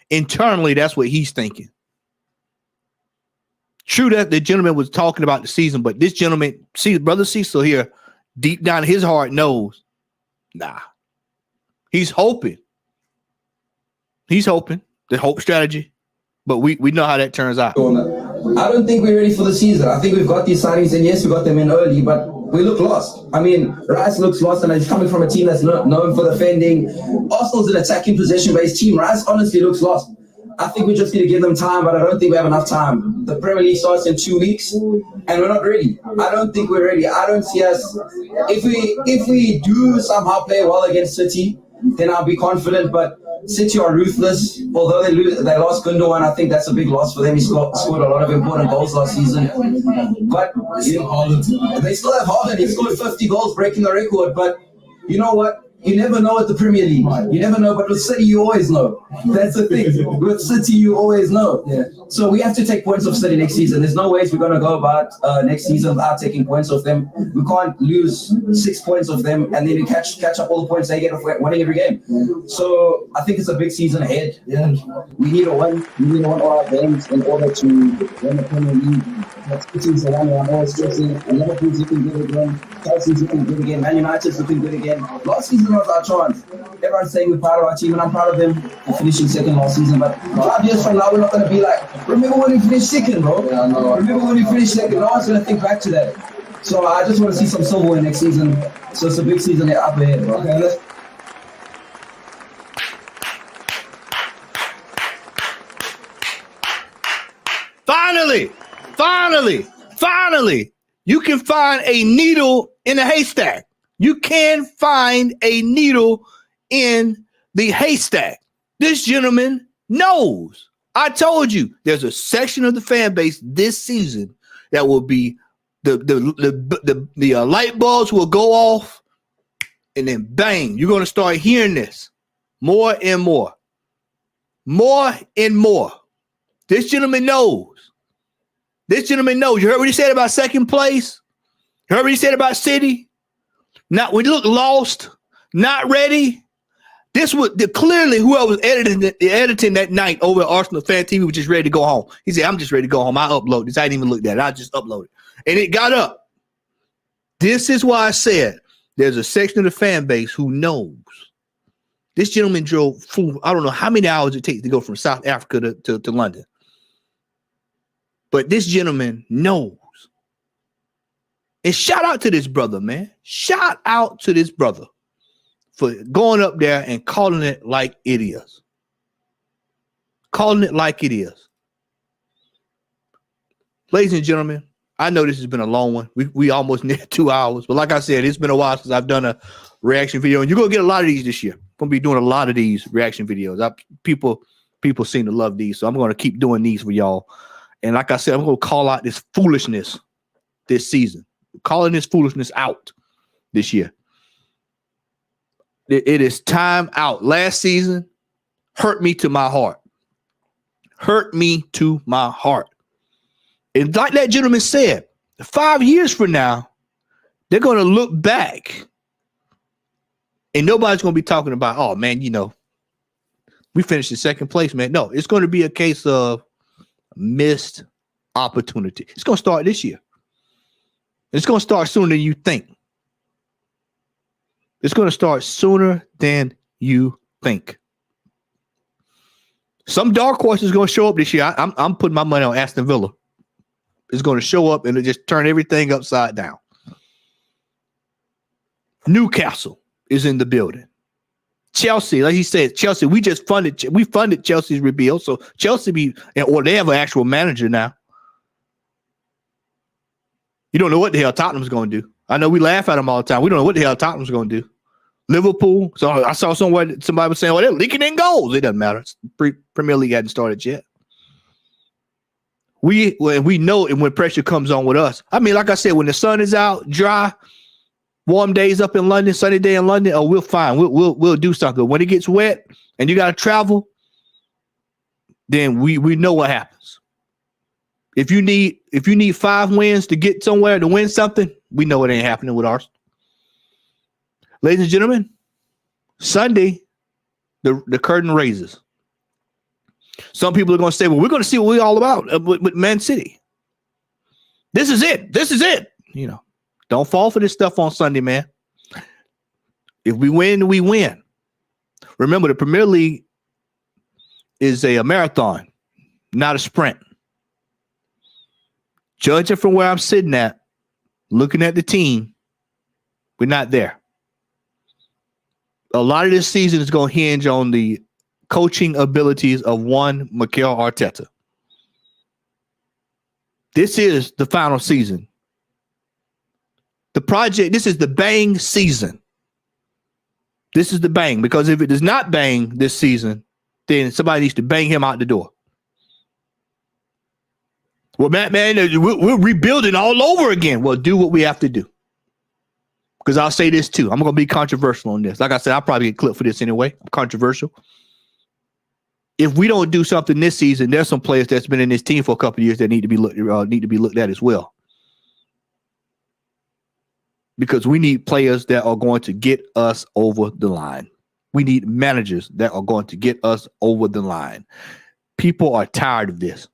internally, that's what he's thinking. True that the gentleman was talking about the season, but this gentleman, Brother Cecil here, deep down in his heart knows, nah. He's hoping. He's hoping. The hope strategy. But we know how that turns out.
I don't think we're ready for the season. I think we've got these signings, and yes, we got them in early, but we look lost. I mean, Rice looks lost, and he's coming from a team that's known for defending. Arsenal's an attacking possession-based team. Rice honestly looks lost. I think we just need to give them time, but I don't think we have enough time. The Premier League starts in 2 weeks, and we're not ready. I don't think we're ready. I don't see us. If we do somehow play well against City, then I'll be confident, but City are ruthless. Although they lost Gundogan, I think that's a big loss for them. He scored a lot of important goals last season. But they still have Haaland. He scored 50 goals, breaking the record. But you know what? You never know at the Premier League. You never know, but with City, you always know. That's the thing. With City, you always know. Yeah. So we have to take points off City next season. There's no ways we're going to go about next season without taking points off them. We can't lose 6 points off them and then catch up all the points they get off winning every game. So I think it's a big season ahead. Yeah. We need to win. We need to win all our games in order to win the Premier League. City's the one I'm always stressing. Liverpool's looking good again. Chelsea's looking good again. Man United's looking good again. Last season was our chance. Everyone's saying we're proud of our team, and I'm proud of them for finishing second last season. But 5 years from now, we're not going to be like, remember when we finished second, bro? Yeah, no. Remember when we finished second? No one's going to think back to that. So I just want to see some silverware next season. So it's a big season up ahead, bro. Okay,
Finally, you can find a needle in a haystack. You can find a needle in the haystack. This gentleman knows. I told you there's a section of the fan base this season that will be the light bulbs will go off, and then bang, you're going to start hearing this more and more. More and more. This gentleman knows. This gentleman knows. You heard what he said about second place? You heard what he said about City? Not when you look lost, not ready. This was clearly whoever was editing that night over at Arsenal Fan TV was just ready to go home. He said, I'm just ready to go home. I upload this. I didn't even look at it. I just uploaded it. And it got up. This is why I said there's a section of the fan base who knows. This gentleman drove, I don't know how many hours it takes to go from South Africa to London. But this gentleman knows. And shout out to this brother, man. Shout out to this brother for going up there and calling it like it is. Calling it like it is. Ladies and gentlemen, I know this has been a long one. We almost near 2 hours. But like I said, it's been a while since I've done a reaction video. And you're going to get a lot of these this year. I'm going to be doing a lot of these reaction videos. People seem to love these. So I'm going to keep doing these for y'all. And like I said, I'm going to call out this foolishness this season. Calling this foolishness out this year. It is time out. Last season hurt me to my heart. Hurt me to my heart. And like that gentleman said, 5 years from now, they're going to look back and nobody's going to be talking about, oh, man, we finished in second place, man. No, it's going to be a case of missed opportunity. It's going to start this year. It's going to start sooner than you think. It's going to start sooner than you think. Some dark horse is going to show up this year. I'm putting my money on Aston Villa. It's going to show up and it just turn everything upside down. Newcastle is in the building. Chelsea, like he said, Chelsea, we funded Chelsea's rebuild. So Chelsea they have an actual manager now. You don't know what the hell Tottenham's going to do. I know we laugh at them all the time. We don't know what the hell Tottenham's going to do. Liverpool. So I saw somebody was saying, they're leaking in goals. It doesn't matter. Premier League hadn't started yet. We know it when pressure comes on with us. I mean, like I said, when the sun is out, dry, warm days up in London, sunny day in London, we'll fine. We'll do something. When it gets wet and you got to travel, then we know what happens. If you need 5 wins to get somewhere to win something, we know it ain't happening with ours. Ladies and gentlemen, Sunday, the curtain raises. Some people are going to say, well, we're going to see what we're all about with Man City. This is it. This is it. Don't fall for this stuff on Sunday, man. If we win, we win. Remember, the Premier League is a marathon, not a sprint. Judging from where I'm sitting at, looking at the team, we're not there. A lot of this season is going to hinge on the coaching abilities of one Mikel Arteta. This is the final season. The project, this is the bang season. This is the bang, because if it does not bang this season, then somebody needs to bang him out the door. Well, man, we're rebuilding all over again. Well, do what we have to do. Because I'll say this too. I'm going to be controversial on this. Like I said, I'll probably get clipped for this anyway. I'm controversial. If we don't do something this season, there's some players that's been in this team for a couple of years that need to be looked at as well. Because we need players that are going to get us over the line. We need managers that are going to get us over the line. People are tired of this.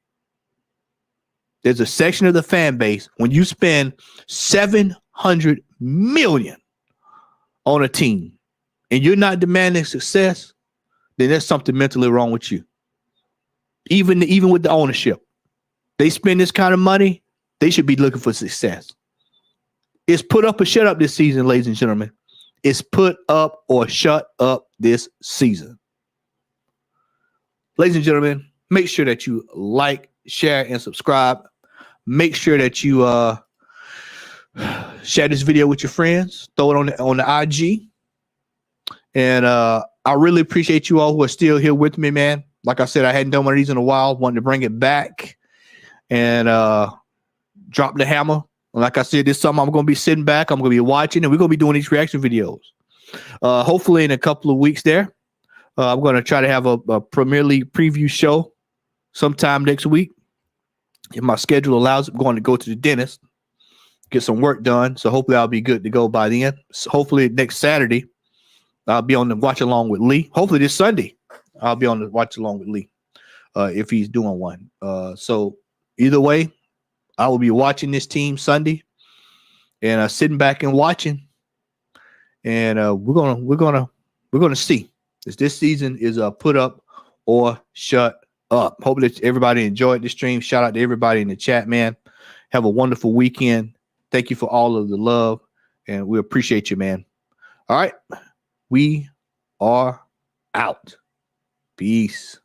There's a section of the fan base, when you spend $700 million on a team and you're not demanding success, then there's something mentally wrong with you. Even with the ownership, they spend this kind of money, they should be looking for success. It's put up or shut up this season, ladies and gentlemen. It's put up or shut up this season. Ladies and gentlemen, make sure that you like, share, and subscribe. Make sure that you share this video with your friends. Throw it on the IG. And I really appreciate you all who are still here with me, man. Like I said, I hadn't done one of these in a while. Wanted to bring it back and drop the hammer. Like I said, this summer I'm going to be sitting back. I'm going to be watching, and we're going to be doing these reaction videos. Hopefully in a couple of weeks there, I'm going to try to have a Premier League preview show sometime next week. If my schedule allows it, I'm going to go to the dentist, get some work done. So hopefully I'll be good to go by then. So hopefully next Saturday, I'll be on the watch along with Lee. Hopefully this Sunday, I'll be on the watch along with Lee if he's doing one. So either way, I will be watching this team Sunday and sitting back and watching. And we're gonna see if this season is put up or shut up. Hope that everybody enjoyed the stream. Shout out to everybody in the chat, man. Have a wonderful weekend. Thank you for all of the love, and we appreciate you, man. All right, we are out. Peace.